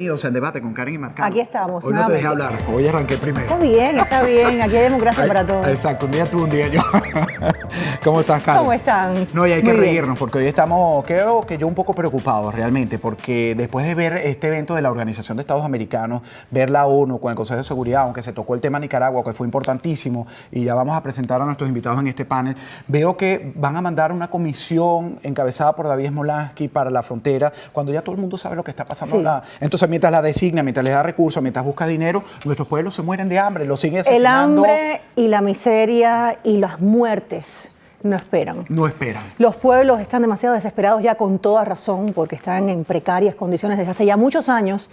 Bienvenidos al debate con Karen y Marcano. Aquí estamos. Hoy no te dejé hablar, hoy arranqué primero. Está bien, está bien. Aquí hay democracia para todos. Exacto, un día tú, un día yo. ¿Cómo estás, Karen? ¿Cómo están? No, y hay que Muy bien. reírnos porque hoy estamos, creo que yo un poco preocupado realmente, porque después de ver este evento de la Organización de Estados Americanos, ver la ONU con el Consejo de Seguridad, aunque se tocó el tema Nicaragua, que fue importantísimo, y ya vamos a presentar a nuestros invitados en este panel, veo que van a mandar una comisión encabezada por David Smolansky para la frontera, cuando ya todo el mundo sabe lo que está pasando. Sí. Entonces, mientras la designa, mientras les da recursos, mientras busca dinero, nuestros pueblos se mueren de hambre, los siguen asesinando. El hambre y la miseria y las muertes no esperan. No esperan. Los pueblos están demasiado desesperados ya con toda razón porque están en precarias condiciones desde hace ya muchos años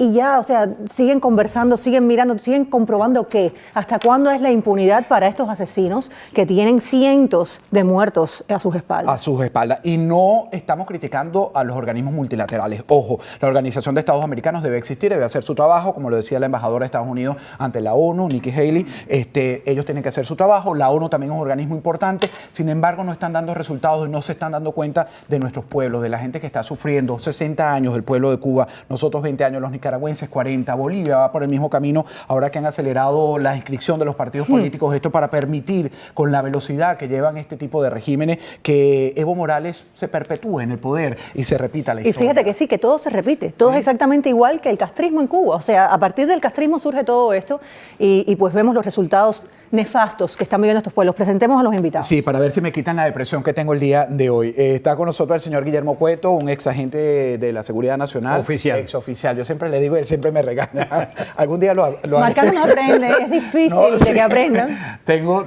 y ya, o sea, siguen conversando, siguen mirando, siguen comprobando que hasta cuándo es la impunidad para estos asesinos que tienen cientos de muertos a sus espaldas. A sus espaldas. Y no estamos criticando a los organismos multilaterales. Ojo, la Organización de Estados Americanos debe existir, debe hacer su trabajo, como lo decía la embajadora de Estados Unidos ante la ONU, Nikki Haley. Ellos tienen que hacer su trabajo. La ONU también es un organismo importante. Sin embargo, no están dando resultados y no se están dando cuenta de nuestros pueblos, de la gente que está sufriendo. 60 años el pueblo de Cuba, nosotros 20 años los nicaragüenses, 40. Bolivia va por el mismo camino ahora que han acelerado la inscripción de los partidos políticos. Esto para permitir, con la velocidad que llevan este tipo de regímenes, que Evo Morales se perpetúe en el poder y se repita la historia. Y fíjate que sí, que todo se repite, todo es exactamente igual que el castrismo en Cuba. O sea, a partir del castrismo surge todo esto y pues vemos los resultados nefastos que están viviendo estos pueblos. Presentemos a los invitados. Sí, para ver si me quitan la depresión que tengo el día de hoy. Está con nosotros el señor Guillermo Cueto, un ex agente de la Seguridad Nacional. Oficial. Ex oficial. Yo siempre le digo, él siempre me regaña. Algún día lo Marcano no aprende, es difícil de que aprendan. Tengo,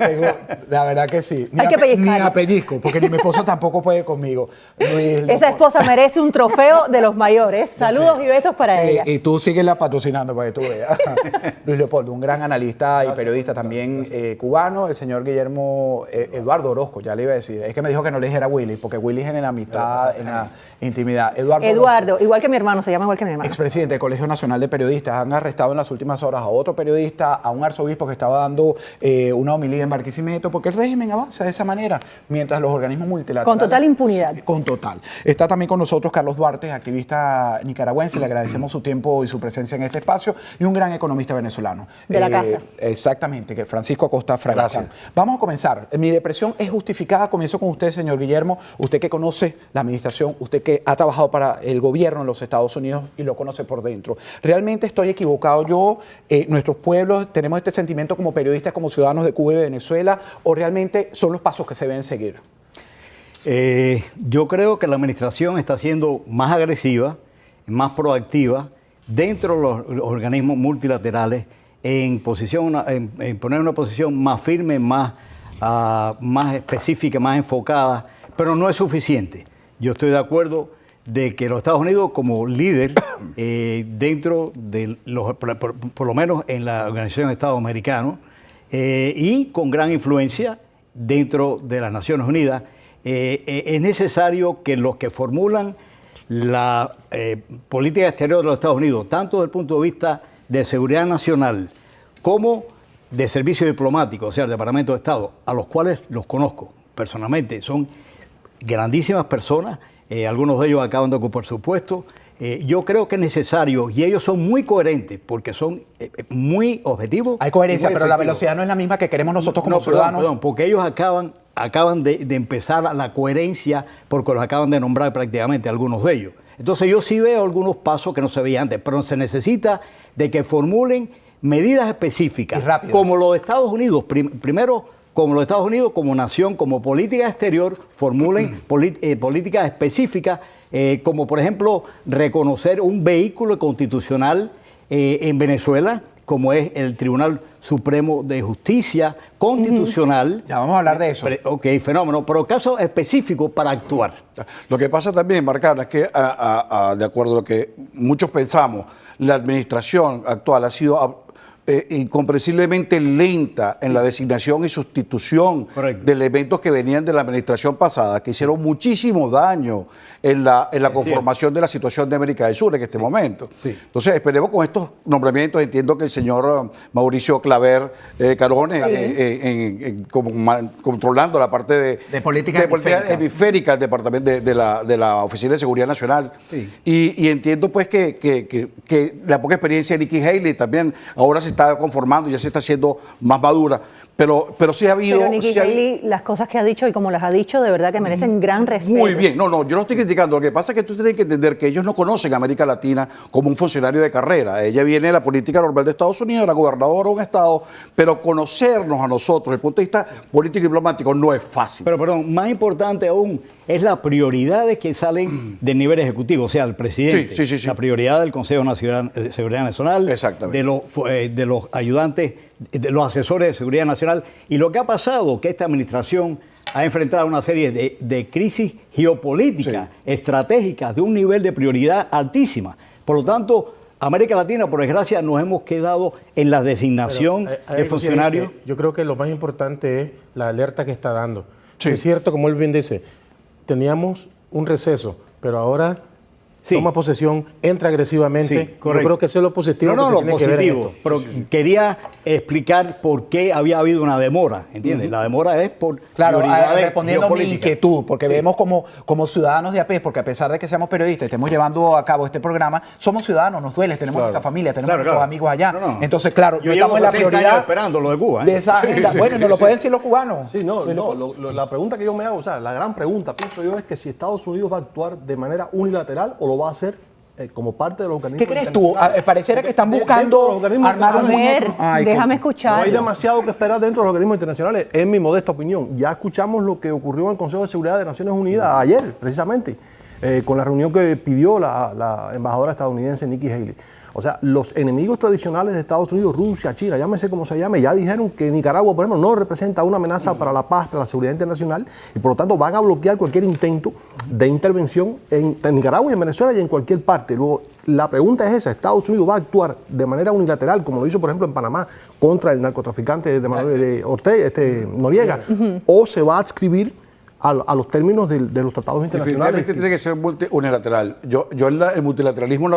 la verdad que sí. Hay que pellizcarlo. Ni a pellizco, porque ni mi esposo tampoco puede conmigo. Esa esposa merece un trofeo de los mayores. Saludos y besos para ella. Y tú síguela patrocinando para que tú veas. Luis Leopoldo, un gran analista y periodista también cubano. El señor Guillermo Eduardo Orozco, ya le iba a decir. Es que me dijo que no le dijera Willy, porque Willy es en la amistad, en la intimidad. Eduardo, igual que mi hermano, se llama igual que mi hermano. Expresidente del Colegio Nacional de Periodistas. Han arrestado en las últimas horas a otro periodista, a un arzobispo que estaba dando una homilía en Barquisimeto, porque el régimen avanza de esa manera, mientras los organismos multilaterales... Con total impunidad. Con total. Está también con nosotros Carlos Duarte, activista nicaragüense. Le agradecemos su tiempo y su presencia en este espacio. Y un gran economista venezolano. De la casa. Exactamente, que Francisco Acosta Fraga. Vamos a comenzar. Mi depresión es justificada. Comienzo con usted, señor Guillermo. Usted que conoce la administración, usted que ha trabajado para el gobierno en los Estados Unidos y lo conoce por dentro. ¿Realmente estoy equivocado yo? ¿Nuestros pueblos tenemos este sentimiento como periodistas, como ciudadanos de Cuba y de Venezuela? ¿O realmente son los pasos que se deben seguir? Yo creo que la administración está siendo más agresiva, más proactiva dentro de los organismos multilaterales en poner una posición más firme, más específica, más enfocada, pero no es suficiente. Yo estoy de acuerdo de que los Estados Unidos como líder dentro de por lo menos en la Organización de Estados Americanos y con gran influencia dentro de las Naciones Unidas, es necesario que los que formulan la política exterior de los Estados Unidos, tanto desde el punto de vista de seguridad nacional como de servicio diplomático, o sea, el Departamento de Estado, a los cuales los conozco personalmente, son grandísimas personas, algunos de ellos acaban de ocupar su puesto. Yo creo que es necesario, y ellos son muy coherentes, porque son muy objetivos. Hay coherencia, pero la velocidad no es la misma que queremos nosotros como ciudadanos. Perdón, porque ellos acaban de empezar la coherencia, porque los acaban de nombrar prácticamente algunos de ellos. Entonces yo sí veo algunos pasos que no se veían antes, pero se necesita de que formulen medidas específicas, como los de Estados Unidos, primero, como los Estados Unidos, como nación, como política exterior, formulen políticas específicas, como por ejemplo reconocer un vehículo constitucional en Venezuela, como es el Tribunal Supremo de Justicia Constitucional. Ya vamos a hablar de eso. Ok, fenómeno, pero casos específicos para actuar. Lo que pasa también, Marcano, es que de acuerdo a lo que muchos pensamos, la administración actual ha sido incomprensiblemente lenta en la designación y sustitución Correcto. de elementos que venían de la administración pasada, que hicieron muchísimo daño en la conformación de la situación de América del Sur en este momento. Sí. Entonces, esperemos con estos nombramientos. Entiendo que el señor Mauricio Claver Carone, controlando la parte De política hemisférica del Departamento de la Oficina de Seguridad Nacional. Sí. Y entiendo pues que la poca experiencia de Nikki Haley también ahora se está conformando, ya se está haciendo más madura. Pero sí ha habido... Pero Nikki sí ha habido- Haley, las cosas que ha dicho y como las ha dicho, de verdad que merecen gran respeto. Muy bien, no, yo no estoy criticando. Lo que pasa es que tú tienes que entender que ellos no conocen a América Latina como un funcionario de carrera. Ella viene de la política normal de Estados Unidos, era gobernadora de un estado, pero conocernos a nosotros desde el punto de vista político y diplomático no es fácil. Pero, perdón, más importante aún es las prioridades que salen del nivel ejecutivo, o sea, el presidente. Sí. La prioridad del Consejo Nacional de Seguridad Nacional, Exactamente. de los ayudantes, de los asesores de seguridad nacional. Y lo que ha pasado, que esta administración ha enfrentado una serie de crisis geopolíticas, estratégicas, de un nivel de prioridad altísima. Por lo tanto, América Latina, por desgracia, nos hemos quedado en la designación de funcionarios. Yo creo que lo más importante es la alerta que está dando. Sí. Es cierto, como él bien dice, teníamos un receso, pero ahora Sí. toma posesión, entra agresivamente. Sí, Yo correcto. creo que eso es lo positivo No, que se lo tiene que ver en positivo. esto. Pero quería explicar por qué había habido una demora, ¿entiendes? La demora es por Claro, prioridades respondiendo a mi geopolíticas. inquietud, porque vemos como ciudadanos de a pie, porque a pesar de que seamos periodistas, estemos llevando a cabo este programa, somos ciudadanos, nos duele, tenemos nuestra familia, tenemos Claro, nuestros claro. amigos allá. No. Entonces, claro, Yo no llevo estamos en la 60 años prioridad esperando lo de Cuba, ¿eh? de esa agenda. Bueno, nos lo pueden decir los cubanos. Sí, la pregunta que yo me hago, o sea, la gran pregunta, pienso yo, es que si Estados Unidos va a actuar de manera unilateral o lo va a hacer como parte de los organismos ¿Qué crees tú? internacionales. Pareciera que están Dentro de los buscando organismos armar un A ver, muñeco. Ay, déjame No escuchar. hay demasiado que esperar dentro de los organismos internacionales, en mi modesta opinión. Ya escuchamos lo que ocurrió en el Consejo de Seguridad de Naciones Unidas ayer, precisamente, con la reunión que pidió la embajadora estadounidense Nikki Haley. O sea, los enemigos tradicionales de Estados Unidos, Rusia, China, llámese como se llame, ya dijeron que Nicaragua, por ejemplo, no representa una amenaza para la paz, para la seguridad internacional, y por lo tanto van a bloquear cualquier intento de intervención en Nicaragua y en Venezuela y en cualquier parte. Luego, la pregunta es esa: ¿Estados Unidos va a actuar de manera unilateral, como lo hizo, por ejemplo, en Panamá, contra el narcotraficante de Ortega, Noriega, o se va a adscribir a los términos de los tratados internacionales? Definitivamente tiene que ser unilateral. El multilateralismo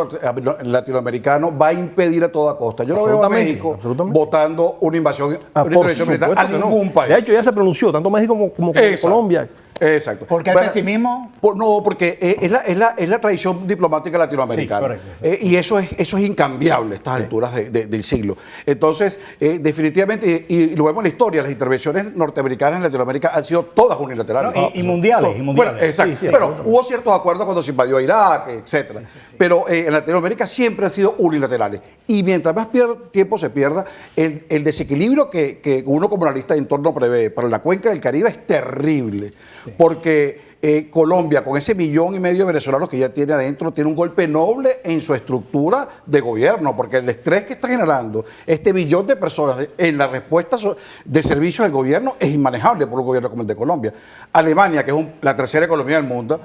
latinoamericano va a impedir a toda costa. Yo no veo a Absolutamente, México absolutamente. votando una invasión, Ah, una por intervención militar supuesto a que no. ningún país. De hecho, ya se pronunció, tanto México como Exacto. Colombia. Exacto. ¿Por qué el pesimismo? No, porque es la tradición diplomática latinoamericana. Sí, correcto, Y eso es incambiable a estas alturas del siglo. Entonces, definitivamente, y lo vemos en la historia, las intervenciones norteamericanas en Latinoamérica han sido todas unilaterales. No, y mundiales, y mundiales. Bueno, exacto. Sí, Pero hubo ciertos acuerdos cuando se invadió Irak, etcétera. Pero en Latinoamérica siempre han sido unilaterales. Y mientras más tiempo se pierda, el desequilibrio que uno como analista de entorno prevé para la cuenca del Caribe es terrible. Porque Colombia, con ese 1,5 millones de venezolanos que ya tiene adentro, tiene un golpe noble en su estructura de gobierno, porque el estrés que está generando este 1 millón de personas en la respuesta de servicios del gobierno es inmanejable por un gobierno como el de Colombia. Alemania, que es la tercera economía del mundo,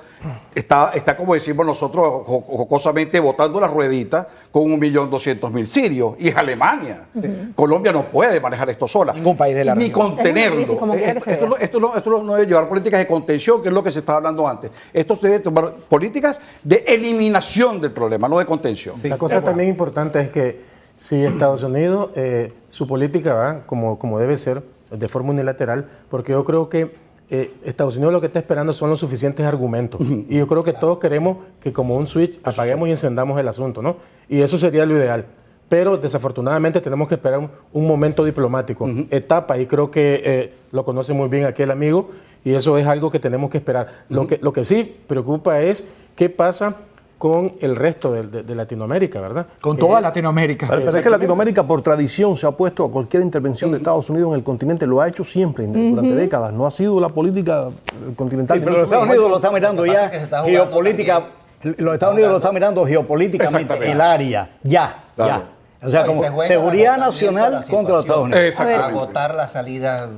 está como decimos nosotros jocosamente, botando la ruedita con 1.200.000 sirios, y es Alemania. Colombia no puede manejar esto sola. Ningún país de la ni región. contenerlo. Es una crisis como quiera que se vea. Esto no debe llevar políticas de contención, que es lo que se estaba hablando antes. Esto debe tomar políticas de eliminación del problema, no de contención. La cosa también importante es que si Estados Unidos, su política va como debe ser, de forma unilateral, porque yo creo que Estados Unidos lo que está esperando son los suficientes argumentos. Y yo creo que todos queremos que como un switch apaguemos y encendamos el asunto, ¿no? Y eso sería lo ideal. Pero desafortunadamente tenemos que esperar un momento diplomático, etapa, y creo que lo conoce muy bien aquel amigo, y eso es algo que tenemos que esperar. Lo que sí preocupa es qué pasa con el resto de Latinoamérica, ¿verdad? Con toda Latinoamérica. Pero es que Latinoamérica, por tradición, se ha opuesto a cualquier intervención de Estados Unidos en el continente. Lo ha hecho siempre, durante décadas. No ha sido la política continental. Sí, pero los Estados Unidos lo está mirando Lo que pasa ya es que se está jugando geopolítica. Los Estados Unidos lo están mirando geopolíticamente Exactamente. el área. Ya. O sea, No, y como se juega seguridad agotamiento nacional de la contra los Estados situación. Unidos. Exactamente. Agotar la salida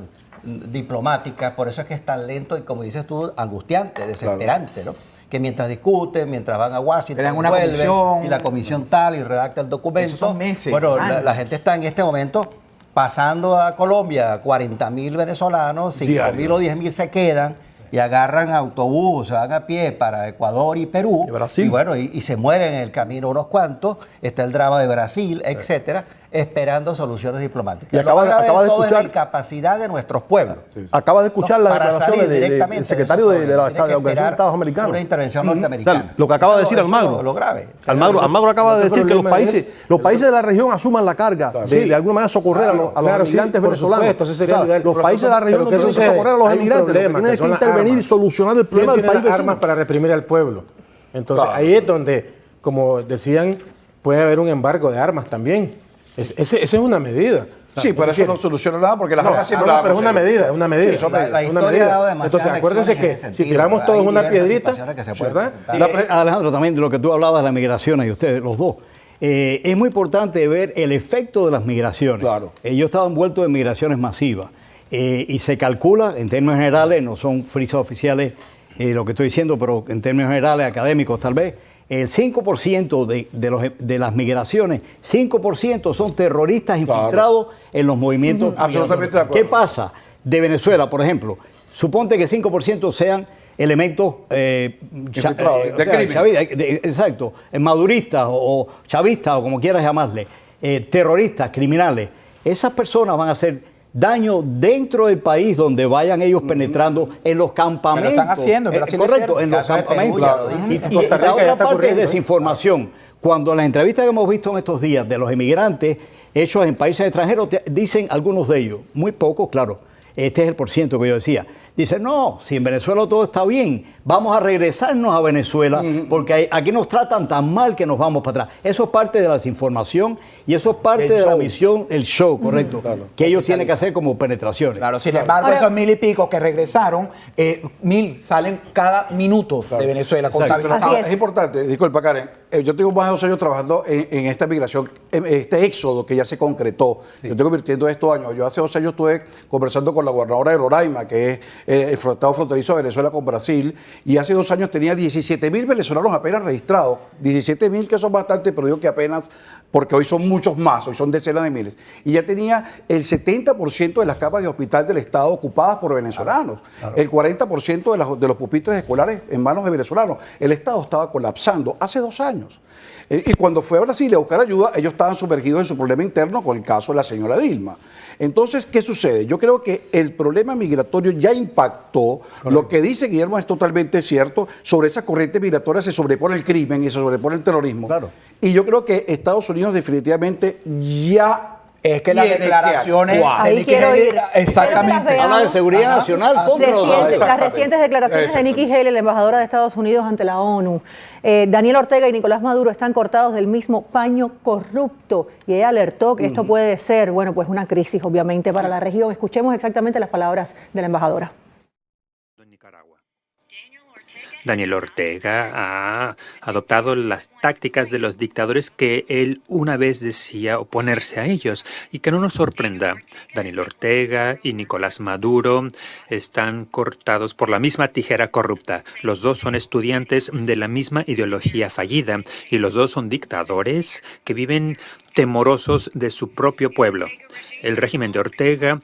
diplomática, por eso es que es tan lento y, como dices tú, angustiante, desesperante, ¿no? que mientras discuten, mientras van a Washington, Crean una vuelven, comisión. y la comisión tal y redacta el documento. Esos son meses, Bueno, años. la gente está en este momento pasando a Colombia, 40.000 venezolanos, 5.000 o 10.000 se quedan y agarran autobús, se van a pie para Ecuador y Perú. Y Brasil. Y bueno, y se mueren en el camino unos cuantos. Está el drama de Brasil, etcétera, esperando soluciones diplomáticas. Y acaba de todo es escuchar- la incapacidad de nuestros pueblos. Acaba de escuchar No, las para declaraciones salir del directamente secretario de de esos la problemas, tiene que Organización de esperar Estados Americanos. una intervención norteamericana. Lo que acaba de decir Eso Almagro. es lo grave. Almagro acaba de El decir que los problema es- países de la región asuman la carga de alguna manera socorrer a los Claro, sí, emigrantes por venezolanos. supuesto, ese sería O sea, el ideal. los Pero países de la región pero no ¿qué tienen que sucede? socorrer a los Hay un emigrantes, lo que problema, tienen que es que son las intervenir y armas. solucionar el ¿Quién problema del tiene país las vecino? armas para reprimir al pueblo? Entonces, Claro. ahí es donde, como decían, puede haber un embargo de armas también. Esa es una medida. Sí, pero Es eso decir, no soluciona nada porque las no, armas siempre no, las pero es una conseguimos. medida, es una medida. Sí, son La medidas. una historia medida. ha dado demasiadas Entonces, acuérdense lecciones que en ese si sentido. tiramos todos Hay una diversas piedrita, situaciones que se pueden ¿verdad? presentar. Alejandro, también de lo que tú hablabas de las migraciones y ustedes, los dos. Es muy importante ver el efecto de las migraciones. Claro. Yo estaba envuelto en migraciones masivas y se calcula, en términos generales, no son frisas oficiales lo que estoy diciendo, pero en términos generales, académicos tal vez, el 5% de las migraciones, 5% son terroristas infiltrados en los movimientos. Absolutamente de acuerdo. ¿Qué pasa? De Venezuela, por ejemplo, suponte que 5% sean elementos Infiltrados, de crimen. exacto, maduristas o chavistas o como quieras llamarle, terroristas, criminales. Esas personas van a hacer daño dentro del país donde vayan ellos penetrando en los campamentos. están haciendo, en Brasil correcto, hicieron. en los Caso de Perú, campamentos. ya lo dice. Y, En y Costa Rica la ya otra está parte es ocurriendo, ¿eh? desinformación. Cuando las entrevistas que hemos visto en estos días de los inmigrantes hechos en países extranjeros, dicen algunos de ellos, muy pocos, claro, este es el porciento que yo decía, dicen, no, si en Venezuela todo está bien, vamos a regresarnos a Venezuela porque aquí nos tratan tan mal que nos vamos para atrás. Eso es parte de la desinformación y eso es parte El de la show. misión, el show, correcto, que ellos tienen que hacer como penetraciones. Claro, sin embargo, Ahora- esos 1.000 y pico que regresaron, 1.000 salen cada minuto de Venezuela Así contabilizados. es. Es importante, disculpa Karen, yo tengo más de 2 años trabajando en esta migración, en este éxodo que ya se concretó. Yo estoy convirtiendo estos años. Yo hace 2 años estuve conversando con la gobernadora de Roraima, que es el estado fronterizo de Venezuela con Brasil, y hace 2 años tenía 17.000 venezolanos apenas registrados. 17.000 que son bastante, pero digo que apenas, porque hoy son muchos más, hoy son decenas de miles. Y ya tenía el 70% de las camas de hospital del Estado ocupadas por venezolanos, el 40% de los pupitres escolares en manos de venezolanos. El Estado estaba colapsando hace 2 años. Y cuando fue a Brasil a buscar ayuda, ellos estaban sumergidos en su problema interno con el caso de la señora Dilma. Entonces, ¿qué sucede? Yo creo que el problema migratorio ya impactó. Lo que dice Guillermo es totalmente cierto. Sobre esa corriente migratoria se sobrepone el crimen y se sobrepone el terrorismo. Claro. Y yo creo que Estados Unidos definitivamente ya Es que las tiene declaraciones actuar. de Ahí Nikki quiero Haley, ir. exactamente. Quiero que las Habla de seguridad Ajá. nacional contra los Las Exactamente. recientes declaraciones de Nikki Haley, la embajadora de Estados Unidos ante la ONU. Daniel Ortega y Nicolás Maduro están cortados del mismo paño corrupto y ella alertó que esto puede ser, bueno, pues una crisis obviamente para la región. Escuchemos exactamente las palabras de la embajadora. En Nicaragua. Daniel Ortega ha adoptado las tácticas de los dictadores que él una vez decía oponerse a ellos. Y que no nos sorprenda, Daniel Ortega y Nicolás Maduro están cortados por la misma tijera corrupta. Los dos son estudiantes de la misma ideología fallida y los dos son dictadores que viven temorosos de su propio pueblo. El régimen de Ortega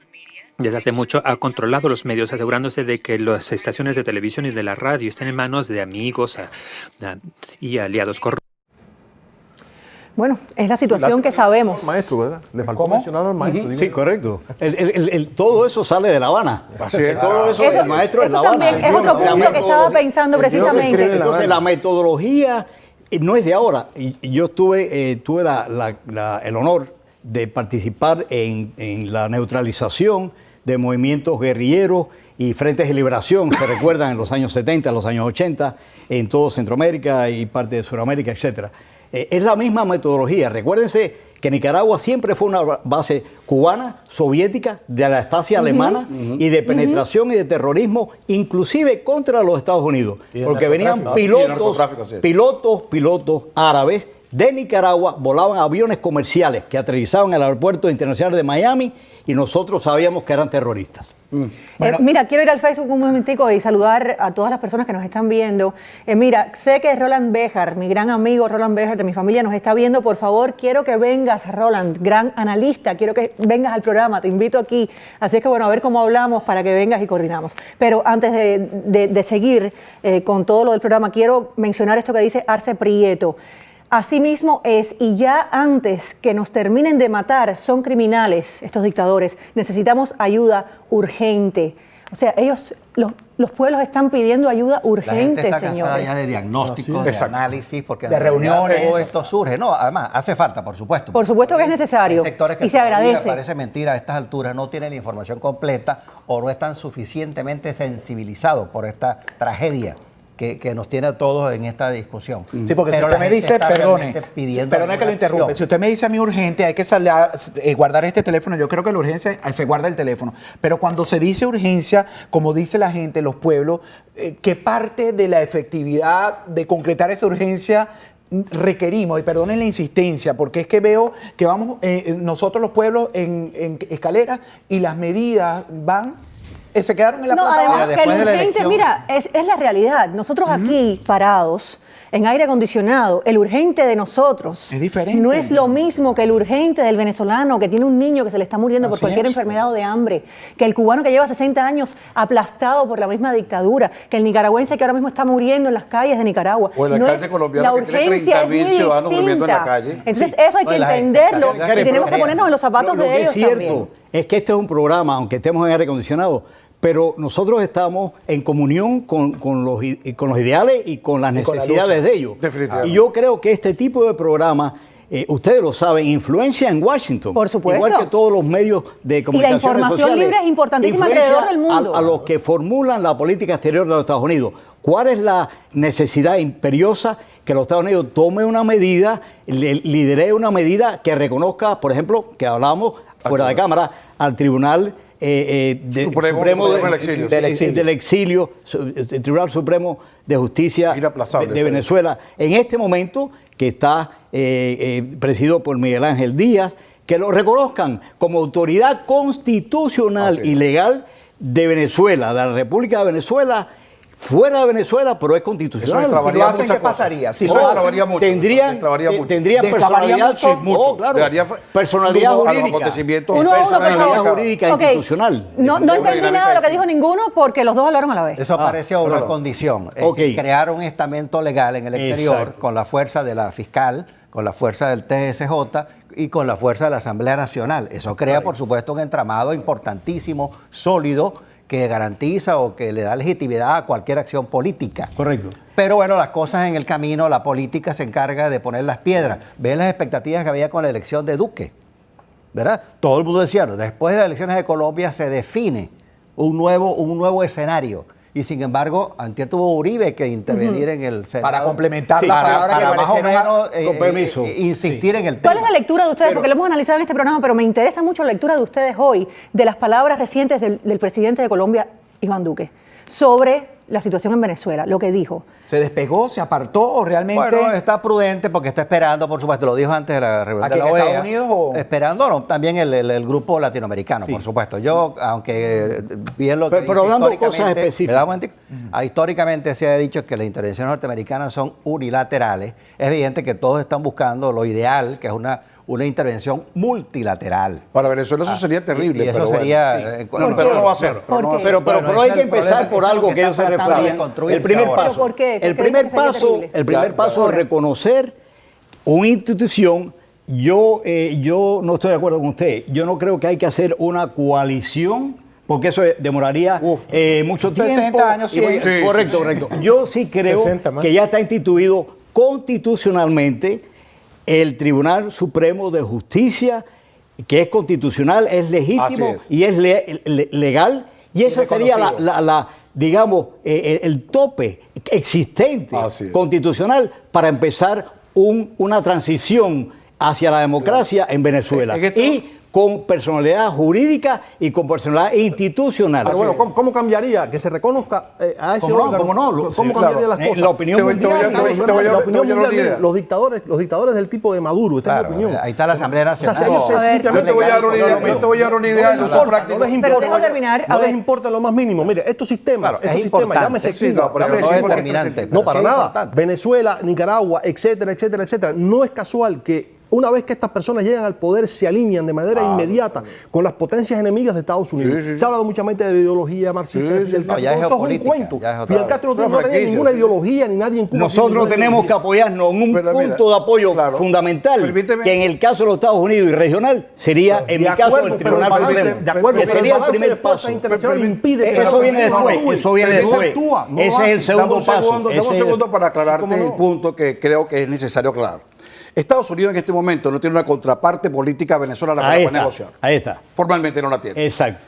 desde hace mucho ha controlado los medios, asegurándose de que las estaciones de televisión y de la radio estén en manos de amigos y aliados corruptos. Bueno, es la situación que sabemos. Maestro, ¿verdad? Le faltó mencionar al maestro. Sí, correcto. Todo eso sale de La Habana. Así es. Todo eso, Eso- el maestro de eso La Habana. también es otro punto que estaba pensando precisamente. Entonces, la metodología no es de ahora. Y yo tuve el honor de participar en la neutralización de movimientos guerrilleros y frentes de liberación, se recuerdan en los años 70, los años 80, en todo Centroamérica y parte de Sudamérica, etcétera. Es la misma metodología. Recuérdense que Nicaragua siempre fue una base cubana, soviética, de la estasia alemana y de penetración y de terrorismo, inclusive contra los Estados Unidos. Y de Porque venían narcotráfico. Y de narcotráfico, sí. pilotos árabes de Nicaragua volaban aviones comerciales que aterrizaban en el aeropuerto internacional de Miami y nosotros sabíamos que eran terroristas. Mira, quiero ir al Facebook un momentico y saludar a todas las personas que nos están viendo. Mira, sé que Roland Béjar, mi gran amigo Roland Béjar de mi familia, nos está viendo. Por favor, quiero que vengas, Roland, gran analista, quiero que vengas al programa, te invito aquí. Así es que bueno, a ver cómo hablamos para que vengas y coordinamos. Pero antes de seguir con todo lo del programa, quiero mencionar esto que dice Arce Prieto. Así mismo es, y ya antes que nos terminen de matar, son criminales estos dictadores. Necesitamos ayuda urgente. O sea, ellos, los pueblos están pidiendo ayuda urgente, la gente está cansada señores. ya de diagnósticos, de análisis, porque de en realidad reuniones. todo esto surge. No, además, hace falta, por supuesto. Por supuesto que es necesario, Hay sectores que y se todavía, agradece. parece mentira, a estas alturas no tienen la información completa o no están suficientemente sensibilizados por esta tragedia que nos tiene a todos en esta discusión. Sí, porque si Pero usted la me gente dice, está perdone realmente pidiendo que lo alguna interrumpe, acción. si usted me dice a mí urgente, hay que guardar este teléfono, yo creo que la urgencia se guarda el teléfono, pero cuando se dice urgencia, como dice la gente, los pueblos, ¿qué parte de la efectividad de concretar esa urgencia requerimos? Y perdonen la insistencia, porque es que veo que vamos nosotros los pueblos en escalera y las medidas van... se quedaron en la No, plata además baja. que después el de la urgente, elección. mira, es la realidad. Nosotros aquí parados, en aire acondicionado, el urgente de nosotros Es diferente. no es lo mismo que el urgente del venezolano que tiene un niño que se le está muriendo por Así cualquier es. enfermedad o de hambre, que el cubano que lleva 60 años aplastado por la misma dictadura, que el nicaragüense que ahora mismo está muriendo en las calles de Nicaragua. O el No alcalde es- colombiano la que tiene urgencia es 30.000 muy ciudadanos durmiendo en la distinta. calle. Entonces eso hay que No, y las entenderlo expectativas y tenemos que crean. ponernos en los zapatos Lo de que ellos es cierto también. es que este es un programa, aunque estemos en aire acondicionado, pero nosotros estamos en comunión con los ideales y con las Y con la necesidades lucha. de ellos. Definitivamente. Y yo creo que este tipo de programa, ustedes lo saben, influencia en Washington. Por supuesto. Igual que todos los medios de comunicación información sociales, libre es importantísima influencia alrededor del mundo. A los que formulan la política exterior de los Estados Unidos. ¿Cuál es la necesidad imperiosa que los Estados Unidos tome una medida, lidere una medida que reconozca, por ejemplo, que hablamos fuera de cámara, al Tribunal Supremo del Exilio. el Tribunal Supremo de Justicia Inaplazable, de sí. Venezuela, en este momento que está presidido por Miguel Ángel Díaz, que lo reconozcan como autoridad constitucional Así es. y legal de Venezuela, de la República de Venezuela, fuera de Venezuela, pero es constitucional. Eso Si lo hacen, ¿qué pasaría? Si Eso lo hacen, destrabaría mucho. Tendrían Destrabaría mucho. personalidad, mucho, oh, claro, Daría personalidad flujo a los jurídica. acontecimientos. Uno a uno, por Personalidad favor. jurídica Ok. institucional. No Una entendí dinámica nada de lo que de- dijo ninguno porque los dos hablaron a la vez. Eso pareció una no. condición. Es Ok. decir, crear un estamento legal en el exterior Exacto. con la fuerza de la fiscal, con la fuerza del TSJ y con la fuerza de la Asamblea Nacional. Eso crea, por supuesto, un entramado importantísimo, sólido, que garantiza o que le da legitimidad a cualquier acción política. Correcto. Pero bueno, las cosas en el camino, la política se encarga de poner las piedras. Ve las expectativas que había con la elección de Duque, ¿verdad? Todo el mundo decía, después de las elecciones de Colombia se define un nuevo escenario. Y sin embargo, antier tuvo Uribe que intervenir en el Senado. Para complementar Sí, la palabra que para más o parecieron... menos con permiso. insistir en el tema. ¿Cuál es la lectura de ustedes? Porque lo hemos analizado en este programa, pero me interesa mucho la lectura de ustedes hoy de las palabras recientes del presidente de Colombia, Iván Duque, sobre la situación en Venezuela, lo que dijo. ¿Se despegó, se apartó o realmente...? Bueno, está prudente porque está esperando, por supuesto, lo dijo antes de la reunión ¿A de quién, la OEA. Estados Unidos o...? Esperando, no, también el grupo latinoamericano, por supuesto. Yo, aunque bien lo que Pero dice hablando de históricamente, cosas específicas. ¿me da un momentico? Históricamente se ha dicho que las intervenciones norteamericanas son unilaterales. Es evidente que todos están buscando lo ideal, que es una intervención multilateral. Para Venezuela eso sería terrible. Y eso pero bueno. sería... ¿Por Pero qué? no va a ser. ¿Por no va a qué? ser. Pero hay que empezar por algo que ellos se refieren. El primer ahora. paso. ¿Pero por qué? ¿Por El qué primer dicen que sería paso, terrible? el primer paso es reconocer una institución. Yo no estoy de acuerdo con usted. Yo no creo que hay que hacer una coalición, porque eso demoraría mucho tiempo. 60 años, Y 100. Sí, correcto, sí, correcto. Yo sí creo 60 más. que ya está instituido constitucionalmente el Tribunal Supremo de Justicia, que es constitucional, es legítimo Así es. y es legal. Y esa sería reconocido. digamos, el tope existente Así es. constitucional para empezar una transición hacia la democracia en Venezuela. En esto- Y con personalidad jurídica y con personalidad institucional. Pero bueno, ¿cómo cambiaría que se reconozca a ese ¿Cómo no? órgano? ¿Cómo no? ¿Cómo Sí, cambiaría claro. las cosas? La opinión mundial. La opinión mundial, una idea. los dictadores del tipo de Maduro, esta Claro, es mi opinión. ahí está la Asamblea O sea, Nacional. ellos A ver. simplemente Yo te voy a dar una idea, yo te voy a dar una idea en uso práctico. No les Pero importa, dejo terminar, a no les ver. importa lo más mínimo. Mire, estos sistemas, Claro, es estos sistemas, importante. llámese Sí, no, Cuba, pero llámese no es sí, porque determinante. no, pero para sí es nada. importante. Venezuela, Nicaragua, etcétera, etcétera, etcétera. No es casual que una vez que estas personas llegan al poder se alinean de manera inmediata con las potencias enemigas de Estados Unidos. Sí, sí. Se ha hablado muchamente de ideología marxista, de Fidel No, Castro, ya es todo eso es un geopolítica, cuento. ya es otra Fidel vez. Castro no Una tenía franquicia, ninguna sí. ideología, ni nadie en Cuba. Nosotros tiene tenemos ninguna que apoyarnos en un Pero mira, punto de apoyo claro. fundamental, Permíteme. que en el caso de los Estados Unidos y regional sería, en mi De caso, acuerdo, el pero Tribunal el balance- Supremo. de acuerdo, que pero sería el balance de primer fuerzas paso. internacionales impide que Eso la viene persona después, actúe. eso viene Pero no después. actúa, no Ese lo es el hace. segundo Dame un segundo, paso. dame un Ese- segundo para aclararte ¿Cómo no? el punto que creo que es necesario aclarar. Estados Unidos en este momento no tiene una contraparte política venezolana para Ahí poder está, negociar. ahí está. Formalmente no la tiene. Exacto.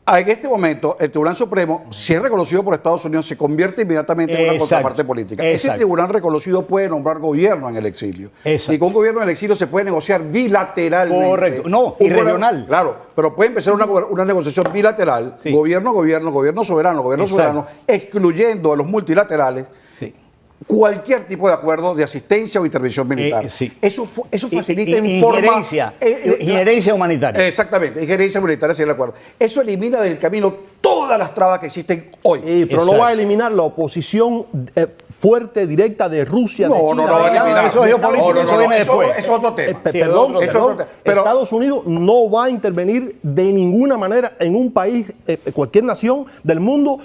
En este momento, el Tribunal Supremo, si es reconocido por Estados Unidos, se convierte inmediatamente en una Exacto, contraparte política. Ese exacto. tribunal reconocido puede nombrar gobierno en el exilio. Exacto. Y con un gobierno en el exilio se puede negociar bilateralmente. Correcto. No, y regional. Claro, pero puede empezar una negociación bilateral, Sí. gobierno soberano, Exacto. soberano, excluyendo a los multilaterales. Sí. Cualquier tipo de acuerdo de asistencia o intervención militar. Sí. Eso facilita en Injerencia, forma. injerencia humanitaria. Exactamente, injerencia militar, sí, de acuerdo. Eso elimina del camino todas las trabas que existen hoy. Pero no Exacto. va a eliminar la oposición fuerte, directa de Rusia, de No, China. no, no va a de eliminar. eso es geopolítico, eso viene después. Es otro tema. Sí, Perdón, otro perdón, tema. Pero- Estados Unidos no va a intervenir de ninguna manera en un país, cualquier nación del mundo,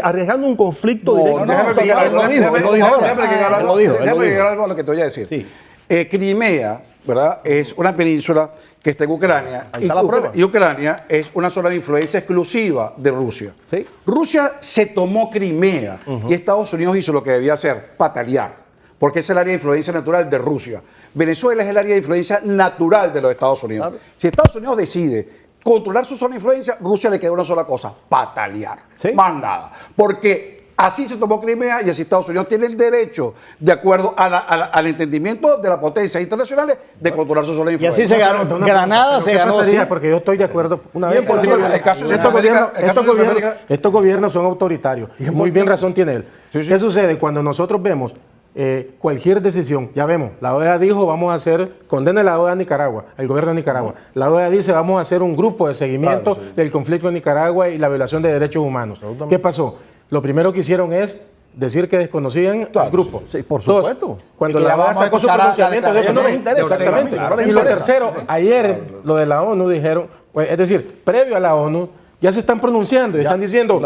arriesgando un conflicto directo. Déjame sí, explicar él algo, lo dijo, déjame- él lo dijo ahora. déjame explicar Él algo, lo dijo, él lo déjame dijo. llegar algo a lo que te voy a decir. Sí. Crimea, ¿verdad? Es una península que está en Ucrania. Ahí está la prueba. Y Ucrania es una zona de influencia exclusiva de Rusia. Sí. Rusia se tomó Crimea y Estados Unidos hizo lo que debía hacer, patalear, porque es el área de influencia natural de Rusia. Venezuela es el área de influencia natural de los Estados Unidos. Si Estados Unidos decide controlar su zona de influencia, Rusia le queda una sola cosa, patalear. Sí. Más nada. Porque así se tomó Crimea y así Estados Unidos tiene el derecho, de acuerdo al entendimiento de las potencias internacionales, de controlar su zona de Y influencia. así se ganó. Granada se ¿Qué ganó. pasaría? sí. Porque yo estoy de acuerdo. Una Bien, vez porque el caso de Centroamérica- el caso de Centroamérica- estos gobiernos son autoritarios. Muy bien razón tiene él. ¿Qué sucede? Cuando nosotros vemos cualquier decisión, ya vemos, la OEA dijo vamos a hacer, condena la OEA a Nicaragua, el gobierno de Nicaragua. La OEA dice vamos a hacer un grupo de seguimiento del conflicto en Nicaragua y la violación de derechos humanos. ¿Qué pasó? Lo primero que hicieron es decir que desconocían al grupo. Sí, por Dos, supuesto. cuando Y que la ya OEA vamos a sacó su escuchar la pronunciamiento, de eso no les declaración interesa. de Ortega. Exactamente. no les Y lo interesa. tercero, ayer lo de la ONU dijeron, pues, es decir, previo a la ONU, ya se están pronunciando y están diciendo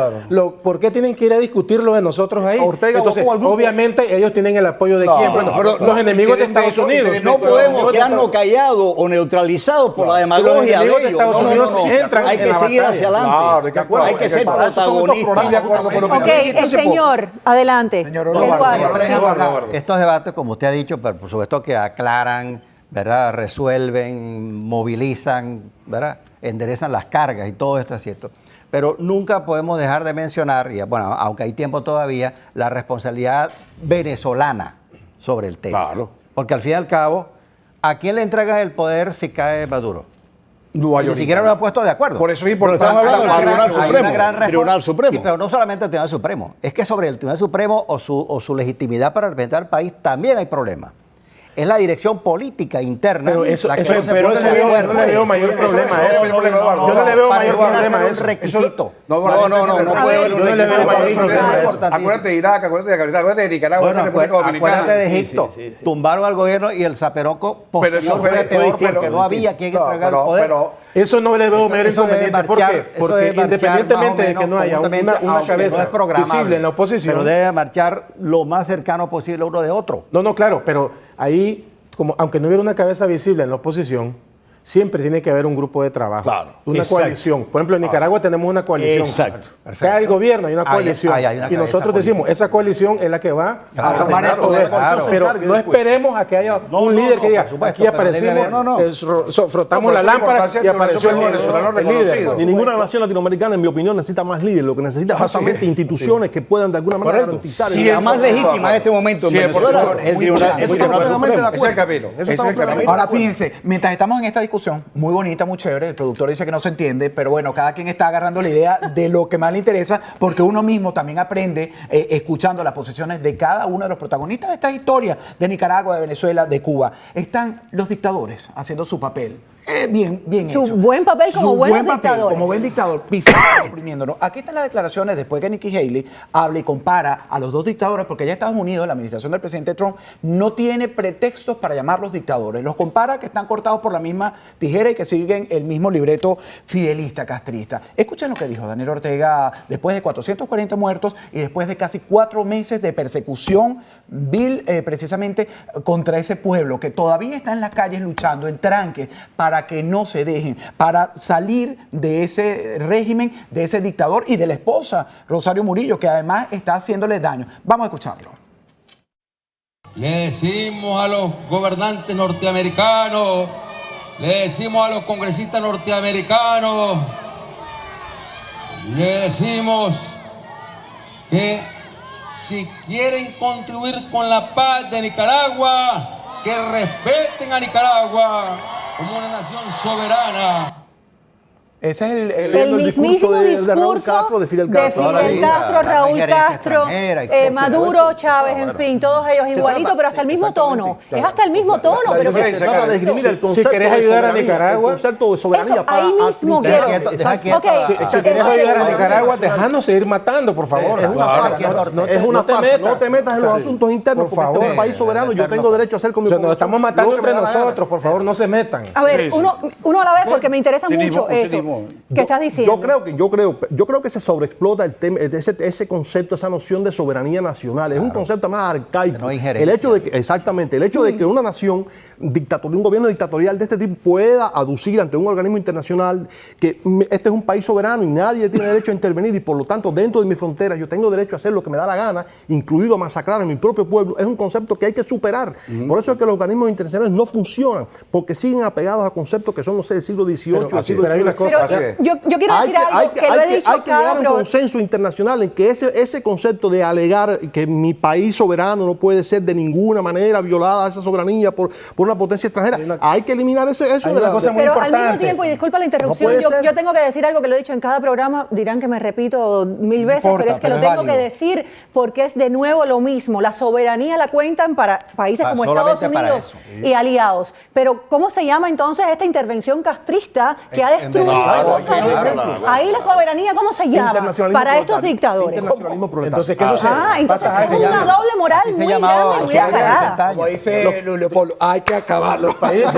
por qué tienen que ir a discutir lo de nosotros ahí. Ortega Entonces, votó al grupo. obviamente ellos tienen el apoyo de quién. Bueno, pero los enemigos de tienen Estados veto, Unidos. tienen No veto. podemos quedarnos callados o neutralizados por la demagogia enemigos de de ellos. Estados Unidos entran Hay en que la seguir batalla. hacia adelante. Claro, de acuerdo, Hay que de ser acuerdo. Esos son estos protagonistas. programas de acuerdo con lo que Ok, yo dije el hace poco. señor, adelante. Señor El Eduardo, Eduardo. Estos debates, como usted ha dicho, pero por supuesto que aclaran, ¿verdad? Resuelven, movilizan, ¿verdad? Enderezan las cargas y todo esto es cierto. Pero nunca podemos dejar de mencionar, y bueno, aunque hay tiempo todavía, la responsabilidad venezolana sobre el tema. Claro. Porque al fin y al cabo, ¿a quién le entregas el poder si cae Maduro? No hay Ni ahorita. siquiera lo ha puesto de acuerdo. Por eso es Pero importante. estamos hablando del la Tribunal base- Hay Supremo. una gran respuesta. Tribunal Supremo. Sí, pero no solamente el Tribunal Supremo, es que sobre el Tribunal Supremo o su legitimidad para representar al país también hay problemas. Es la dirección política interna. Pero eso, la que eso, no se pero puede eso yo mover, no le veo mayor eso- problema a eso- eso. eso- problema, Eduardo. Yo no le veo mayor Pareciera problema ser a un eso. requisito. No puede haber yo no le veo mayor problema a eso. Acuérdate de Irak, acuérdate de Afganistán, acuérdate de Nicaragua, Bueno, acuérdate de República acuérdate de Dominicana. Egipto. Tumbaron al gobierno y el zaperoco Pero eso posterior fue peor distinto. porque no había quien No, entregar el pero- poder. pero- Eso no le veo mayor Eso debe inconveniente. ¿Por marchar- qué? eso Porque debe marchar independientemente más o de que no menos haya conjuntamente, una aunque cabeza no es programable, visible en la oposición. Pero debe marchar lo más cercano posible uno de otro. No, claro, pero ahí, como aunque no hubiera una cabeza visible en la oposición, siempre tiene que haber un grupo de trabajo, Claro. una Exacto. coalición. Por ejemplo, en Nicaragua tenemos una coalición. Exacto. Cae el gobierno, hay una Hay- coalición. hay una y nosotros cabeza decimos, esa coalición es la que va Claro, a tomar el claro, poder. claro. Pero Claro. no esperemos a que haya un líder que diga, por supuesto, aquí pero aparecimos, debe haber- frotamos por la eso la lámpara importancia y de un apareció el venezolano líder. El líder. reconocido. Ni ninguna nación latinoamericana, en mi opinión, necesita más líderes. Lo que necesita es justamente instituciones que puedan de alguna manera garantizar. Si la más legítima en este momento en 100%, Venezuela es el muy Tribunal importante. Supremo. completamente de Ese es el camino. Eso Ese es estamos el camino. plenamente Ahora fíjense, mientras estamos en esta discusión discusión muy bonita, muy chévere. El productor dice que no se entiende, pero bueno, cada quien está agarrando la idea de lo que más le interesa, porque uno mismo también aprende escuchando las posiciones de cada uno de los protagonistas de esta historia, de Nicaragua, de Venezuela, de Cuba. Están los dictadores haciendo su papel. Bien Su hecho. buen papel como Su buenos buen papel, dictadores. como buen dictador, pisando, oprimiéndonos. Aquí están las declaraciones después que Nikki Haley habla y compara a los dos dictadores, porque ya Estados Unidos, la administración del presidente Trump, no tiene pretextos para llamarlos dictadores. Los compara que están cortados por la misma tijera y que siguen el mismo libreto fidelista, castrista. Escuchen lo que dijo Daniel Ortega después de 440 muertos y después de casi 4 meses de persecución vil, precisamente contra ese pueblo que todavía está en las calles luchando en tranque para que no se dejen, para salir de ese régimen, de ese dictador y de la esposa Rosario Murillo, que además está haciéndole daño. Vamos a escucharlo. Le decimos a los gobernantes norteamericanos, le decimos a los congresistas norteamericanos, le decimos que si quieren contribuir con la paz de Nicaragua, que respeten a Nicaragua como una nación soberana. Ese es El mismísimo discurso Raúl Castro, de Fidel Castro. Toda la Fidel vida, Castro, la Raúl injerencia Castro, extranjera, y Maduro, Chávez, en fin, todos ellos igualitos, pero hasta el mismo tono. Es hasta el mismo tono, pero Se trata de esgrimir el Si concepto querés de ayudar a soberanía, Nicaragua, el concepto de soberanía eso, para ahí mismo administrar. quiero. Deja quieto, Ok, si querés ok, ayudar a ok. Nicaragua, dejanos seguir matando, por favor. Es una farsa, es una farsa. No te metas en los asuntos internos por porque este es un favor. país soberano. Yo tengo derecho a hacer con mi O sea, nos población estamos matando lo que me entre da la gana. nosotros, por favor, no se metan. A ver, uno a la vez, porque me interesa mucho eso que estás diciendo. Yo creo que se sobreexplota el tema, ese concepto, esa noción de soberanía nacional. Es un concepto más arcaico. De no injerencia. El hecho de que, exactamente, el hecho de que una nación un gobierno dictatorial de este tipo pueda aducir ante un organismo internacional que este es un país soberano y nadie tiene derecho a intervenir y por lo tanto dentro de mis fronteras yo tengo derecho a hacer lo que me da la gana, incluido masacrar a mi propio pueblo, es un concepto que hay que superar. Por eso es que los organismos internacionales no funcionan, porque siguen apegados a conceptos que son, no sé, del siglo XVIII, del siglo pero hay una XIX. cosa, Pero yo quiero decir algo que lo he dicho hay que llegar a un pero- consenso internacional en que ese concepto de alegar que mi país soberano no puede ser de ninguna manera violada esa soberanía por una potencia extranjera, hay que eliminar eso hay de una la... cosa muy Pero al mismo importante. tiempo, y disculpa la No interrupción, puede ser. yo tengo que decir algo que lo he dicho en cada programa, dirán que me repito 1000 veces, importa, pero es que pero lo es tengo que válido. decir porque es de nuevo lo mismo. La soberanía la cuentan para países como Estados solamente para Unidos y aliados. Pero ¿cómo se llama entonces esta intervención castrista que ha destruido Venezuela, los países? claro. Ahí la soberanía, ¿cómo se llama? Internacionalismo Para estos proletario. dictadores. Internacionalismo proletario. Entonces, ¿qué sucede? Entonces Pasa es algo. una doble moral Así se muy llamaba grande, muy José Ángel descarada. Centaño. Como dice Leopoldo, hay que acabarlo. Los países,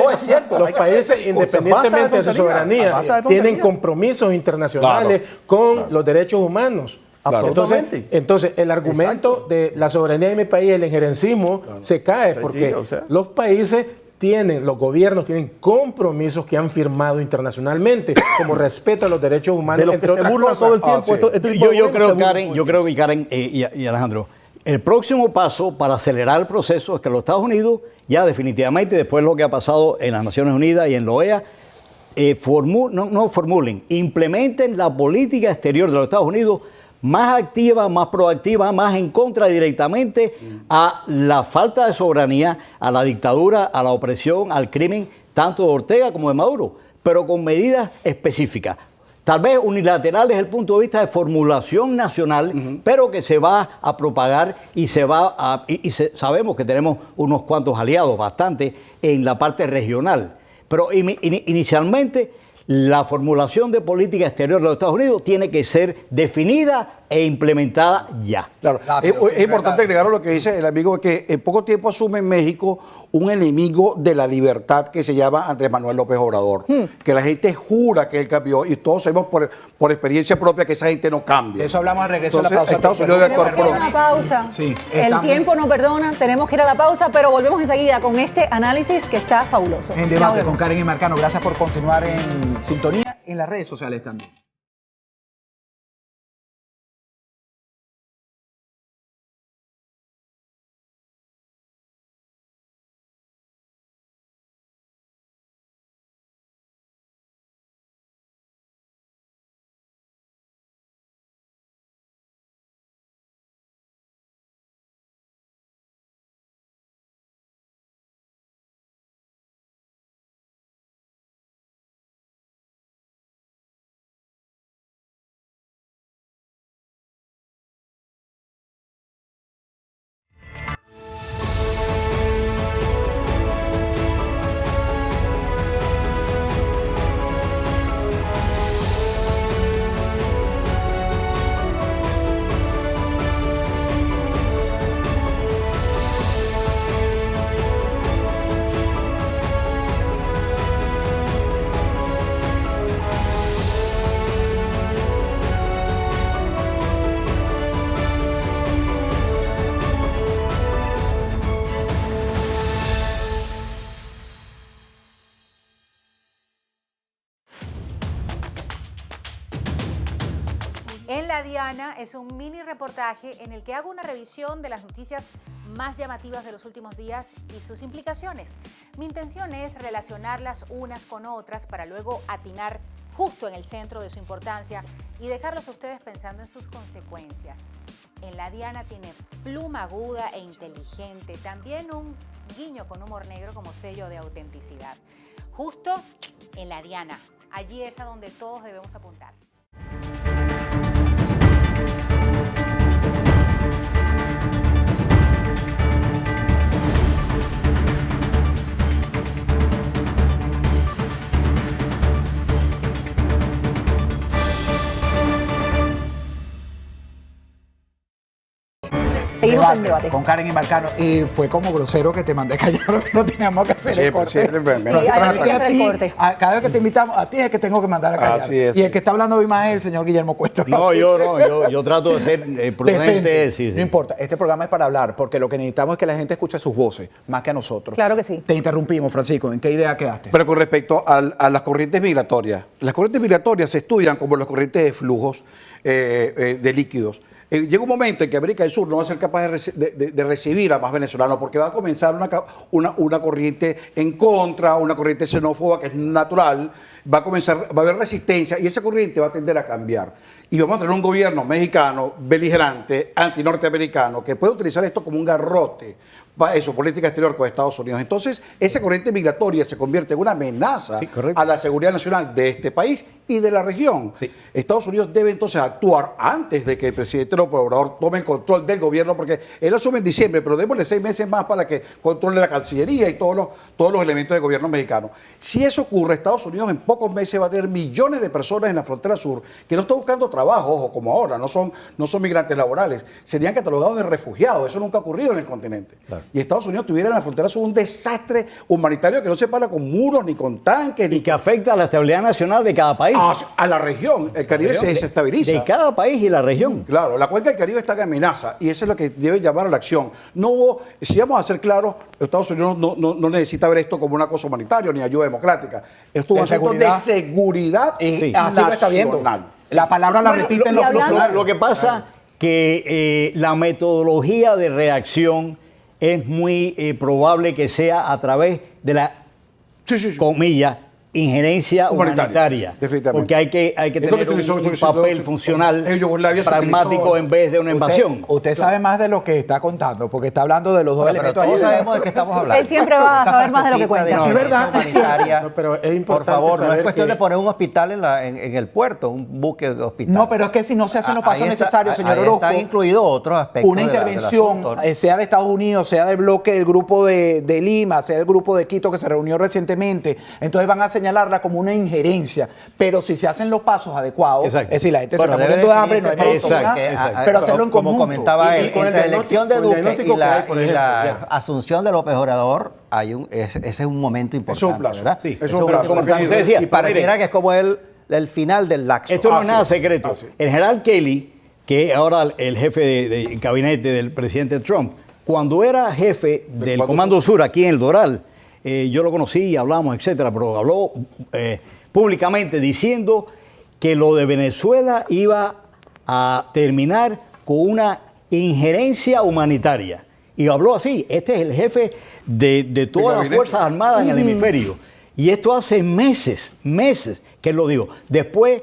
los países, independientemente de su soberanía, basta de tienen tonterías. compromisos internacionales con los derechos humanos. Absolutamente. Entonces, el argumento de la soberanía de mi país, el injerencismo, se cae porque Sí, o sea. los países los gobiernos tienen compromisos que han firmado internacionalmente, como respeto a los derechos humanos, De los que entre se otras burlan cosas. todo el tiempo. Este tipo de Yo gobierno se creo, burlan Karen, todo el yo creo que Karen y Alejandro, el próximo paso para acelerar el proceso es que los Estados Unidos ya definitivamente, después de lo que ha pasado en las Naciones Unidas y en la OEA, implementen la política exterior de los Estados Unidos más activa, más proactiva, más en contra directamente a la falta de soberanía, a la dictadura, a la opresión, al crimen, tanto de Ortega como de Maduro, pero con medidas específicas. Tal vez unilateral desde el punto de vista de formulación nacional, pero que se va a propagar y sabemos que tenemos unos cuantos aliados, bastante, en la parte regional. Pero inicialmente la formulación de política exterior de los Estados Unidos tiene que ser definida e implementada ya. Claro. Rápido, Es importante agregar lo que dice el amigo, que en poco tiempo asume en México un enemigo de la libertad que se llama Andrés Manuel López Obrador. Que la gente jura que él cambió y todos sabemos por experiencia propia que esa gente no cambia. De eso hablamos al regreso de la Entonces, pausa. Estados Unidos debe Tenemos actuar que ir a pronto. una pausa. Sí, El estamos- tiempo no perdona, tenemos que ir a la pausa, pero volvemos enseguida con este análisis que está fabuloso. En Ya debate volvemos. con Karen y Marcano. Gracias por continuar en sintonía en las redes sociales también. En La Diana es un mini reportaje en el que hago una revisión de las noticias más llamativas de los últimos días y sus implicaciones. Mi intención es relacionarlas unas con otras para luego atinar justo en el centro de su importancia y dejarlos a ustedes pensando en sus consecuencias. En La Diana tiene pluma aguda e inteligente, también un guiño con humor negro como sello de autenticidad. Justo en La Diana, allí es a donde todos debemos apuntar. Seguimos en debate. Con Karen y Marcano. Y fue como grosero que te mandé callar, pero teníamos que hacer el corte. Siempre, Sí, hay que hacer el corte. Cada vez que te invitamos, a ti es que tengo que mandar a callar. Así es. Y el que está hablando hoy más es el señor Guillermo Cuesta. No, yo trato de ser prudente. Decente. Sí, sí. No importa, este programa es para hablar, porque lo que necesitamos es que la gente escuche sus voces, más que a nosotros. Claro que sí. Te interrumpimos, Francisco. ¿En qué idea quedaste? Pero con respecto a las corrientes migratorias, las corrientes migratorias se estudian como las corrientes de flujos de líquidos. Llega un momento en que América del Sur no va a ser capaz de recibir a más venezolanos porque va a comenzar una corriente en contra, una corriente xenófoba que es natural, va a haber resistencia y esa corriente va a tender a cambiar. Y vamos a tener un gobierno mexicano, beligerante, antinorteamericano, que puede utilizar esto como un garrote para su política exterior con Estados Unidos. Entonces, esa corriente migratoria se convierte en una amenaza a la seguridad nacional de este país y de la región. Sí. Estados Unidos debe entonces actuar antes de que el presidente López Obrador tome el control del gobierno, porque él asume en diciembre, pero démosle 6 meses más para que controle la Cancillería y todos los elementos del gobierno mexicano. Si eso ocurre, Estados Unidos en pocos meses va a tener millones de personas en la frontera sur que no están buscando trabajo, ojo, como ahora, no son migrantes laborales, serían catalogados de refugiados. Eso nunca ha ocurrido en el continente. Claro. Y Estados Unidos tuviera en la frontera sur un desastre humanitario que no se para con muros, ni con tanques. Y que afecta a la estabilidad nacional de cada país. A la región. El Caribe se desestabiliza. De cada país y la región. Claro, la cuenca del Caribe está en amenaza y eso es lo que debe llamar a la acción. Si vamos a ser claros, Estados Unidos no necesita ver esto como una cosa humanitaria ni ayuda democrática. Esto es un asunto de seguridad así lo está viendo. La palabra la repiten los funcionarios. Lo que pasa que la metodología de reacción es muy probable que sea a través de la, comilla, injerencia humanitaria, porque hay que tener un papel funcional pragmático en vez de una invasión. Usted sabe más de lo que está contando, porque está hablando de los dos elementos. Todos sabemos de qué estamos hablando. Él siempre va a saber más de lo que cuenta. Es verdad. Pero es importante. Por favor, no es cuestión que de poner un hospital en el puerto, un buque de hospital. No, pero es que si no se hacen los pasos necesarios, señor Orozco. Están incluidos otros aspectos. Una intervención, sea de Estados Unidos, sea del bloque del grupo de Lima, sea del grupo de Quito que se reunió recientemente, entonces van a señalarla como una injerencia, pero si se hacen los pasos adecuados, es decir, la gente se está muriendo de hambre, no hay pero hacerlo en conjunto. Como comentaba él, entre la elección de Duque y la asunción de López Obrador, ese es un momento importante. Es un plazo, ¿verdad? Sí, es un plazo. Como usted decía, y pareciera que es como el final del laxo. Esto no es nada secreto. El general Kelly, que es ahora el jefe de gabinete del presidente Trump, cuando era jefe del Comando Sur aquí en el Doral, yo lo conocí, hablamos, etcétera, pero habló públicamente diciendo que lo de Venezuela iba a terminar con una injerencia humanitaria. Y habló así, este es el jefe de todas las Fuerzas Armadas en el hemisferio. Y esto hace meses que él lo dijo. Después,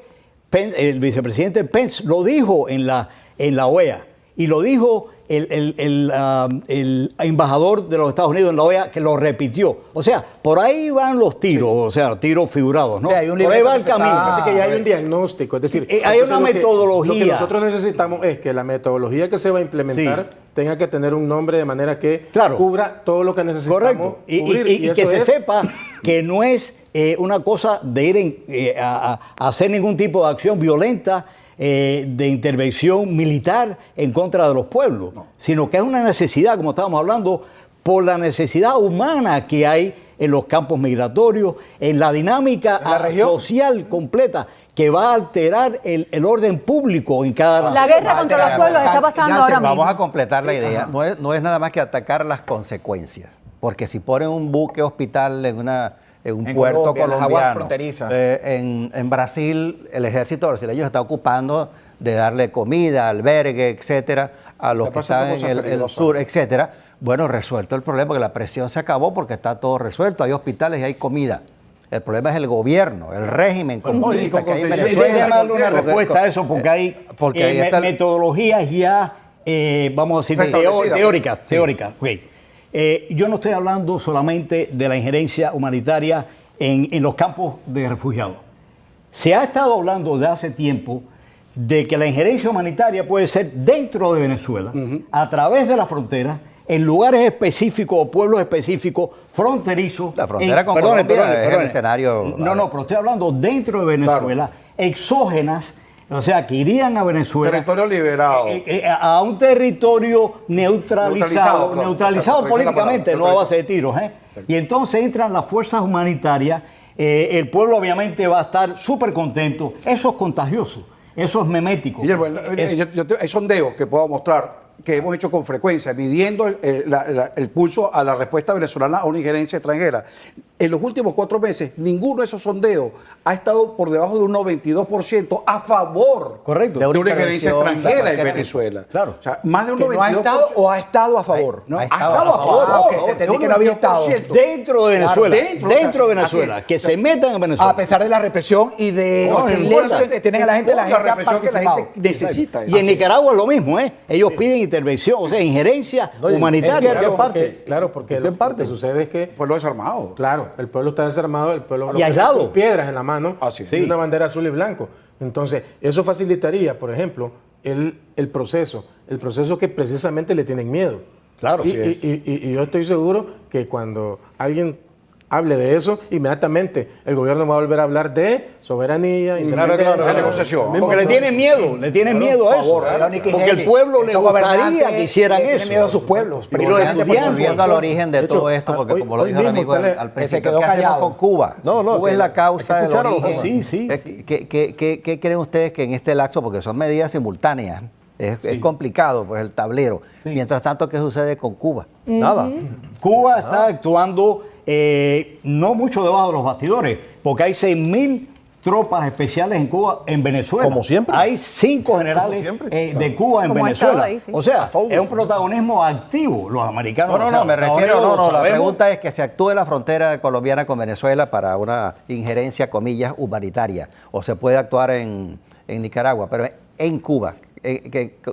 el vicepresidente Pence lo dijo en la OEA y lo dijo el embajador de los Estados Unidos en la OEA, que lo repitió. O sea, por ahí van los tiros, o sea, tiros figurados, ¿no? Sí, hay un por ahí va el camino. Así que ya hay un diagnóstico, es decir, hay una metodología. Lo que nosotros necesitamos es que la metodología que se va a implementar tenga que tener un nombre de manera que cubra todo lo que necesitamos cubrir. Y que se sepa que no es una cosa de ir a hacer ningún tipo de acción violenta, de intervención militar en contra de los pueblos, sino que es una necesidad, como estábamos hablando, por la necesidad humana que hay en los campos migratorios, en la dinámica social completa que va a alterar el orden público en cada nación. La guerra contra los pueblos está pasando ahora mismo. Vamos a completar la idea. No es nada más que atacar las consecuencias, porque si ponen un buque hospital en un puerto colombiano, en Brasil el ejército brasileño está ocupando de darle comida, albergue, etcétera, a los Está que pasando están en cosas el peligrosas. sur, etcétera. Bueno, resuelto el problema, que la presión se acabó porque está todo resuelto, hay hospitales y hay comida. El problema es el gobierno, el régimen comunista que hay en Venezuela. Déjame darle una Porque- respuesta a eso, porque hay porque ahí está el- metodologías ya, vamos a decir, Preestablecidas. teóricas. Ok. Yo no estoy hablando solamente de la injerencia humanitaria en los campos de refugiados. Se ha estado hablando de hace tiempo de que la injerencia humanitaria puede ser dentro de Venezuela, a través de la frontera, en lugares específicos o pueblos específicos, fronterizos. La frontera con Colombia es el escenario. No, pero estoy hablando dentro de Venezuela, exógenas, o sea, que irían a Venezuela. Territorio liberado. A un territorio neutralizado Neutralizado, políticamente, no a neutralizado. base de tiros. Y entonces entran las fuerzas humanitarias, el pueblo obviamente va a estar súper contento. Eso es contagioso, eso es memético. Guillermo, hay sondeos que puedo mostrar que hemos hecho con frecuencia, midiendo el pulso a la respuesta venezolana a una injerencia extranjera. En los últimos 4 meses, ninguno de esos sondeos ha estado por debajo de un 92% a favor Correcto. de una injerencia intervención extranjera en cualquiera. Venezuela. Claro. O sea, más de un ¿Que 92%. no ha estado o ha estado a favor? No, ha estado a favor. Ah, ok, te entendí que no había estado. Dentro de Venezuela, Claro, dentro de así Venezuela, es. que se metan en Venezuela. A pesar de la represión y de No, el ninguna silencio que tienen a la gente, la gente ha represión que la participado. gente necesita. Y en Nicaragua es lo mismo, ellos piden intervención, o sea, injerencia No, y- humanitaria. es cierto. Claro, porque ¿Qué lo parte? que sucede es que Pueblo desarmado. claro, el pueblo está desarmado, el pueblo Y aislado. con piedras en la mano Así es. y una bandera azul y blanco. Entonces, eso facilitaría, por ejemplo, el proceso que precisamente le tienen miedo. Claro, y, así es. y yo estoy seguro que cuando alguien hable de eso, inmediatamente el gobierno va a volver a hablar de soberanía, independencia, claro, negociación. Porque le tienen miedo a eso. Porque el pueblo le gustaría que hicieran eso. Tiene miedo a sus pueblos. Y los precisamente por estudiantes. eso. Volviendo al origen de De hecho, todo esto, porque hoy- como lo hoy dijo el mismo amigo está al se principio, quedó ¿qué hacemos callado. con Cuba? No, Cuba es la causa hay que del escuchar a los origen. jóvenes. Sí. ¿Qué creen ustedes que en este lapso, porque son medidas simultáneas, es complicado, pues el tablero? Mientras tanto, ¿qué sucede con Cuba? Nada. Cuba está actuando no mucho debajo de los bastidores, porque hay 6.000 tropas especiales en Cuba, en Venezuela. Como siempre. Hay 5 generales Como siempre. de Cuba en Como ha estado Venezuela. ahí, sí. O sea, Soldiers. es un protagonismo activo. Los americanos. No, o sea, me los refiero, Estados Unidos la sabemos- pregunta es que se actúe la frontera colombiana con Venezuela para una injerencia, comillas, humanitaria, o se puede actuar en Nicaragua, pero en Cuba.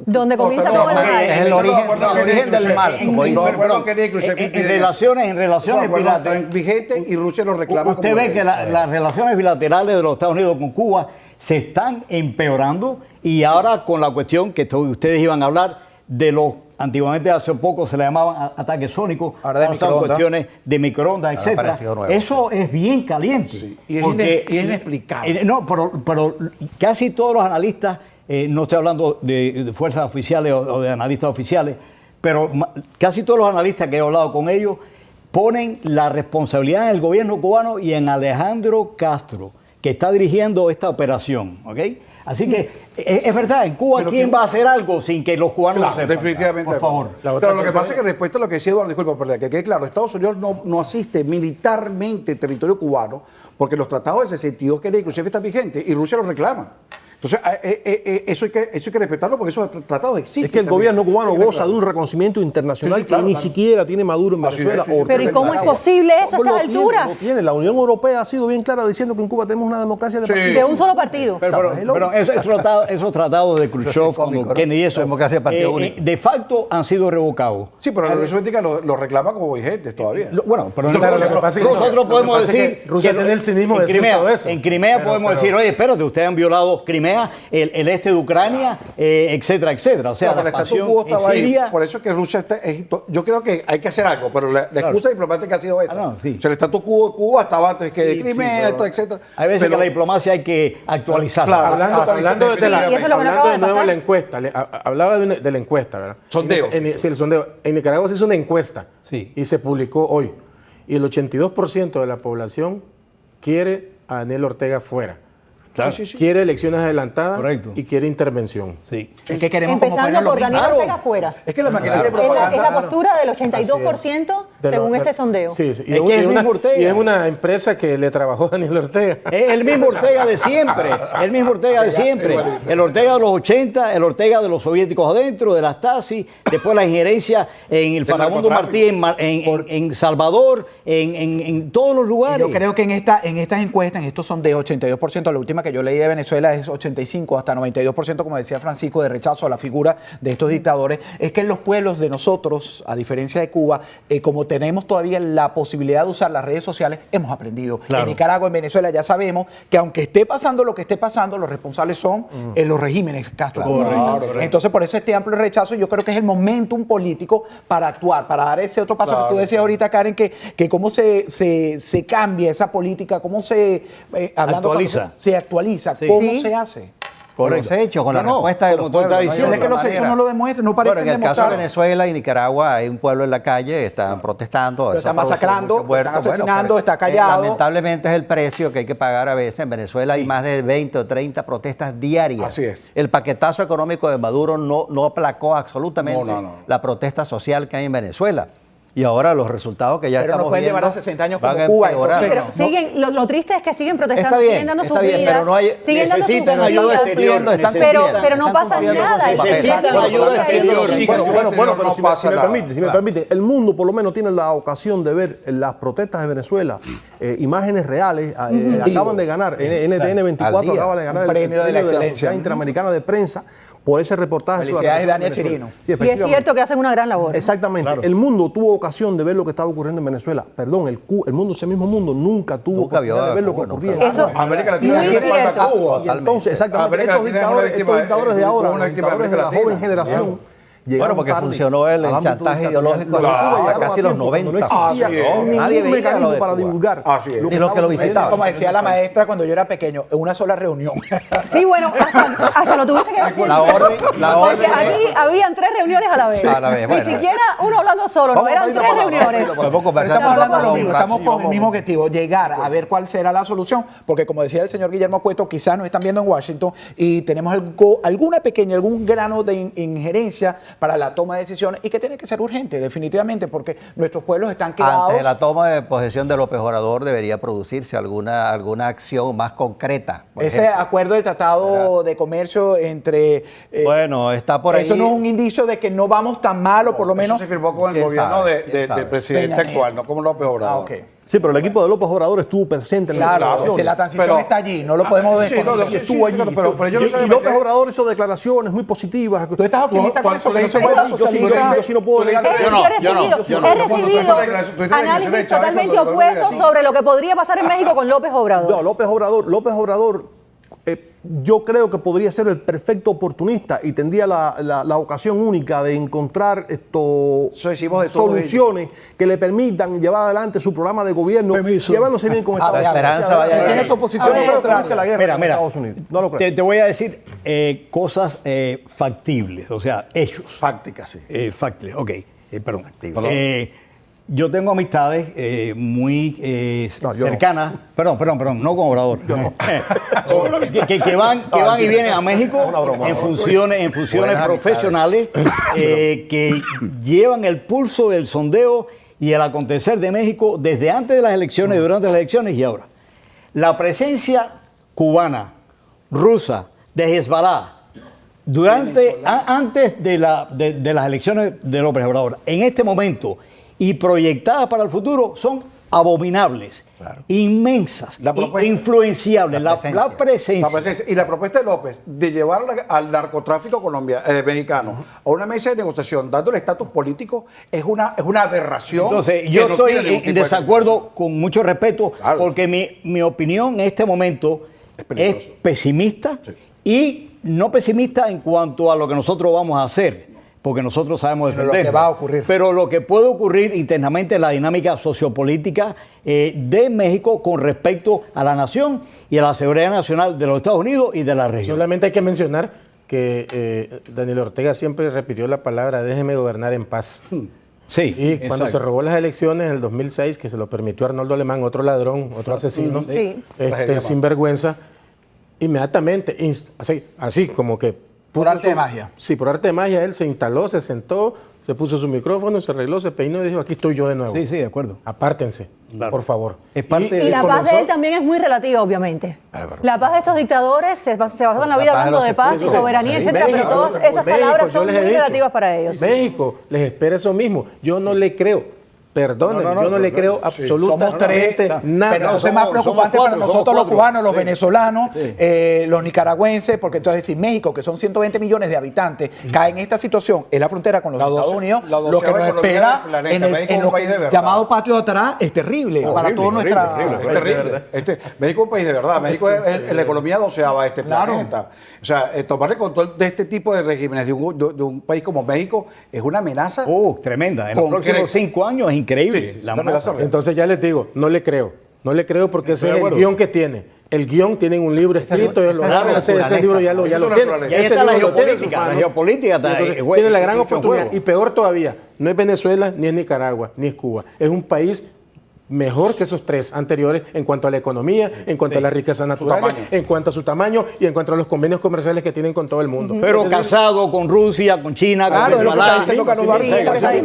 Donde comienza no, todo el no, mal. Es el origen del mal, como en- dice. Perdón, que ni Khrushchev en pide- relaciones Bilaterales bilaterales. vigente y Rusia lo reclama. Usted como ve que las relaciones bilaterales de los Estados Unidos con Cuba se están empeorando y ahora con la cuestión que ustedes iban a hablar de los, antiguamente hace poco se le llamaban ataques sónicos, Ahora de son microondas. cuestiones de microondas, Ahora etcétera. apareció nuevo. Eso es bien caliente. Sí, y es porque- y es inexplicable. No, pero casi todos los analistas, no estoy hablando de fuerzas oficiales o de analistas oficiales, pero casi todos los analistas que he hablado con ellos ponen la responsabilidad en el gobierno cubano y en Alejandro Castro, que está dirigiendo esta operación, ¿ok? Así que es verdad, en Cuba, Pero ¿quién que- va a hacer algo sin que los cubanos Claro, lo sepan? definitivamente. Por favor. Pero lo que pasa es que respecto a lo que decía Eduardo, disculpa, perdón, que quede claro, Estados Unidos no asiste militarmente en territorio cubano porque los tratados del 62 que inclusive están vigentes y Rusia los reclama. Entonces, eso hay que respetarlo porque esos tratados existen. Es que el también. gobierno cubano Hay que goza de un respetarlo. reconocimiento internacional Sí, sí, claro, que ni claro. siquiera tiene Maduro en Así es, Venezuela. sí, sí. o Pero ¿y cómo es Nicaragua. posible eso a Lo estas tiene, alturas? lo tiene. La Unión Europea ha sido bien clara diciendo que en Cuba tenemos una democracia de Sí. partido. De un solo partido. Pero esos tratados de Khrushchev, cómico, con ¿no? Kennedy y eso, Democracia de partido único. de facto han sido revocados. Sí, pero la Unión Soviética lo reclama como vigentes todavía. Bueno, pero Claro, lo que pasa es que nosotros lo que podemos pasa es que decir Rusia tiene el cinismo en de decir Crimea, todo eso. en Crimea Pero- podemos pero- decir, oye, espérate, ustedes han violado Crimea, el este de Ucrania, etcétera, etcétera. O sea, No, pero la el estatus expansión quo en estaba ahí. Siria. Por eso es que Rusia está. Yo creo que hay que hacer algo, pero la excusa diplomática ha sido esa. Ah, no, sí. O sea, el estatus quo de Cuba estaba antes que de Sí, Crimea, sí, esto, etcétera. Hay veces Pero- que la diplomacia hay que actualizarla. Claro. Hablando, Así hablando se de la, define. Y eso es lo que no hablando acaba de de nuevo de pasar. la encuesta, hablaba de la encuesta, ¿verdad? Sondeos. Sí, el sondeo. En Nicaragua se hizo una encuesta Sí. y se publicó hoy. Y el 82% de la población quiere a Daniel Ortega fuera. Claro. quiere elecciones adelantadas Correcto. y quiere intervención. Sí. Es que queremos como Empezando por Daniel Claro. Ortega fuera. Es que la maquinaria de Es la propaganda... postura del 82% De según lo- este sondeo. Sí, sí. Es que es el mismo Ortega. Y es una empresa que le trabajó a Daniel Ortega. Es el mismo Ortega de siempre, el mismo Ortega de siempre. El Ortega de los 80, el Ortega de los soviéticos adentro, de las Stasi, después la injerencia en el Farabundo Martí, en Salvador, en todos los lugares. Yo creo que en estas encuestas, en estos sondeos, 82%, la última que yo leí de Venezuela es 85 hasta 92%, como decía Francisco, de rechazo a la figura de estos dictadores. Es que en los pueblos de nosotros, a diferencia de Cuba, como tenemos todavía la posibilidad de usar las redes sociales, hemos aprendido. Claro. En Nicaragua, en Venezuela, ya sabemos que aunque esté pasando lo que esté pasando, los responsables son los regímenes Castro. Correcto. Entonces, por eso este amplio rechazo, yo creo que es el momentum político para actuar, para dar ese otro paso que tú decías ahorita, Karen, que cómo se cambia esa política, cómo se Actualiza. se actualiza, Sí. cómo Sí. se hace. Con los hechos, con la respuesta de los como tú estás pueblos. diciendo. Es que los hechos no lo demuestran, no parecen Bueno, en el caso de demostrar. Venezuela y Nicaragua hay un pueblo en la calle, están protestando. Lo eso están ha producido masacrando, muchos muertos. lo están asesinando, pero, está callado. lamentablemente es el precio que hay que pagar a veces. En Venezuela hay más de 20 o 30 protestas diarias. Así es. El paquetazo económico de Maduro no aplacó absolutamente No. la protesta social que hay en Venezuela. Y ahora los resultados que ya Pero no estamos pueden viendo llevar a 60 años como van a Cuba, empeorar. entonces, Pero siguen, lo triste es que siguen protestando, Está bien, siguen dando sus está bien, vidas, pero no hay- siguen dando sus necesitan ayuda vidas, exterior, pero no pasa nada. Necesitan ayuda exterior. Sí, Bueno, pero pero no si pasa me nada. permite, si me permite, el mundo por lo menos tiene la ocasión de ver en las protestas de Venezuela imágenes reales. Acaban de ganar, NTN 24 Al día. acaba de ganar Un premio de la excelencia. Sociedad Interamericana de Prensa por ese reportaje. sobre la Felicidades, represión Dania en Venezuela. Chirino. Sí, Y es efectivamente. cierto que hacen una gran labor. Exactamente. El mundo tuvo ocasión de ver lo que estaba ocurriendo en Venezuela. Perdón, el mundo, ese mismo mundo, nunca tuvo Nunca oportunidad vio de ver lo que Cuba, ocurría. nunca. Eso, América Latina muy es una espalda cierto. a Cuba. Y entonces, exactamente, América estos Latina es una víctima, dictadores de ahora, una los víctima de dictadores de la América joven Latina. generación, Bueno, llegaron porque tarde funcionó el al ámbito chantaje dictatorial. ideológico Llegaron hasta a casi los tiempo cuando 90. No existía Así es. ningún Nadie veía mecanismo lo de para Cuba. divulgar. Así es. Ni los que lo visitaban. Como decía la maestra cuando yo era pequeño, en una sola reunión. Sí, bueno, hasta lo tuviste que decir. La orden Porque aquí habían 3 reuniones a la vez. A la vez, bueno. Ni siquiera uno hablando solo, no, Vamos a eran pedir 3 la palabra, reuniones. Podemos conversar Estamos hablando de lo con mismo, Brasil. estamos con el mismo objetivo, llegar a ver cuál será la solución, porque como decía el señor Guillermo Cueto, quizás nos están viendo en Washington y tenemos algún grano de injerencia para la toma de decisiones y que tiene que ser urgente, definitivamente, porque nuestros pueblos están quedados. Antes de la toma de posesión de López Obrador debería producirse alguna acción más concreta. Por Ese ejemplo. acuerdo del Tratado de Comercio entre... Bueno, está por ahí. Eso no es un indicio de que no vamos tan mal, o por lo menos... Eso se firmó con el ¿Quién gobierno sabe? ¿Quién sabe? del presidente Peña actual, Nieto. no como López Obrador. Ah, ok. Sí, pero el equipo de López Obrador estuvo presente en la Claro, declaración. si la transición Pero- está allí, no lo podemos Sí, no, desconocer. sí, Estuvo allí. claro, pero yo no y sé López Obrador hizo declaraciones muy positivas. ¿Tú estás optimista con eso? Que no se Yo pueda sí, socializar. Yo sí no puedo negar. He recibido análisis totalmente opuestos sobre lo que podría pasar en México con López Obrador. No, López Obrador, yo creo que podría ser el perfecto oportunista y tendría la ocasión única de encontrar Eso decimos de todos soluciones que le permitan llevar adelante su programa de gobierno, llevándose bien con Estados la Unidos. esperanza vaya a Tiene ir. su oposición No creo que contraria. busque la guerra Mira, con mira. Estados Unidos. No lo creo. Te voy a decir cosas factibles, o sea, hechos. Fácticas, sí. Factibles, ok. Perdón. Yo tengo amistades muy No, yo no. cercanas, perdón, no con Obrador, que van y vienen a México en funciones Buenas profesionales, que llevan el pulso del sondeo y el acontecer de México desde antes de las elecciones, durante las elecciones y ahora. La presencia cubana, rusa, de Hezbollah, antes de las elecciones de López Obrador, en este momento y proyectadas para el futuro, son abominables, inmensas, La propuesta- influenciables. La presencia. La presencia. Y la propuesta de López de llevar al narcotráfico mexicano a una mesa de negociación dándole estatus político es una aberración. Entonces, que yo no estoy tiene ningún en tipo de desacuerdo con mucho respeto, Claro. porque mi opinión en este momento Es es peligroso. pesimista y no pesimista en cuanto a lo que nosotros vamos a hacer, porque nosotros sabemos Pero lo defender. que va a ocurrir. Pero lo que puede ocurrir internamente en la dinámica sociopolítica de México con respecto a la nación y a la seguridad nacional de los Estados Unidos y de la región. Solamente hay que mencionar que Daniel Ortega siempre repitió la palabra déjeme gobernar en paz. Sí, Y cuando exacto. se robó las elecciones en el 2006, que se lo permitió Arnoldo Alemán, otro ladrón, otro asesino, Sí. sinvergüenza, inmediatamente, así como que... Por puso arte de magia. Sí, por arte de magia, él se instaló, se sentó, se puso su micrófono, se arregló, se peinó y dijo, aquí estoy yo de nuevo. Sí, sí, de acuerdo. Apártense, por favor. Es parte Y la paz de él también es muy relativa, obviamente. La paz de estos dictadores se basa en la vida hablando de paz y soberanía, etcétera, pero todas esas palabras son muy relativas para ellos. México les espera eso mismo. Yo no le creo. Perdónenme, yo no le creo absolutamente nada. Pero entonces es más preocupante para nosotros los cubanos, los venezolanos, los nicaragüenses, porque entonces si México, que son 120 millones de habitantes, cae en esta situación, en la frontera con los Estados Unidos, lo que nos espera en lo que llamado patio de atrás es terrible para toda nuestra... Es terrible. México es un país de verdad. México es la economía doceava de este planeta. O sea, tomar el control de este tipo de regímenes de un país como México es una amenaza. Tremenda. En los próximos 5 años es increíble. Sí, la amenaza. Entonces ya les digo, no le creo. No le creo porque ese es el guión que tiene. El guión tienen un libro escrito, ese libro ya lo tienen. Y ahí está la geopolítica. La geopolítica tiene la gran oportunidad. Y peor todavía, no es Venezuela, ni es Nicaragua, ni es Cuba. Es un país mejor que esos tres anteriores en cuanto a la economía, en cuanto a la riqueza natural, en cuanto a su tamaño y en cuanto a los convenios comerciales que tienen con todo el mundo. Pero casado con Rusia, con China, con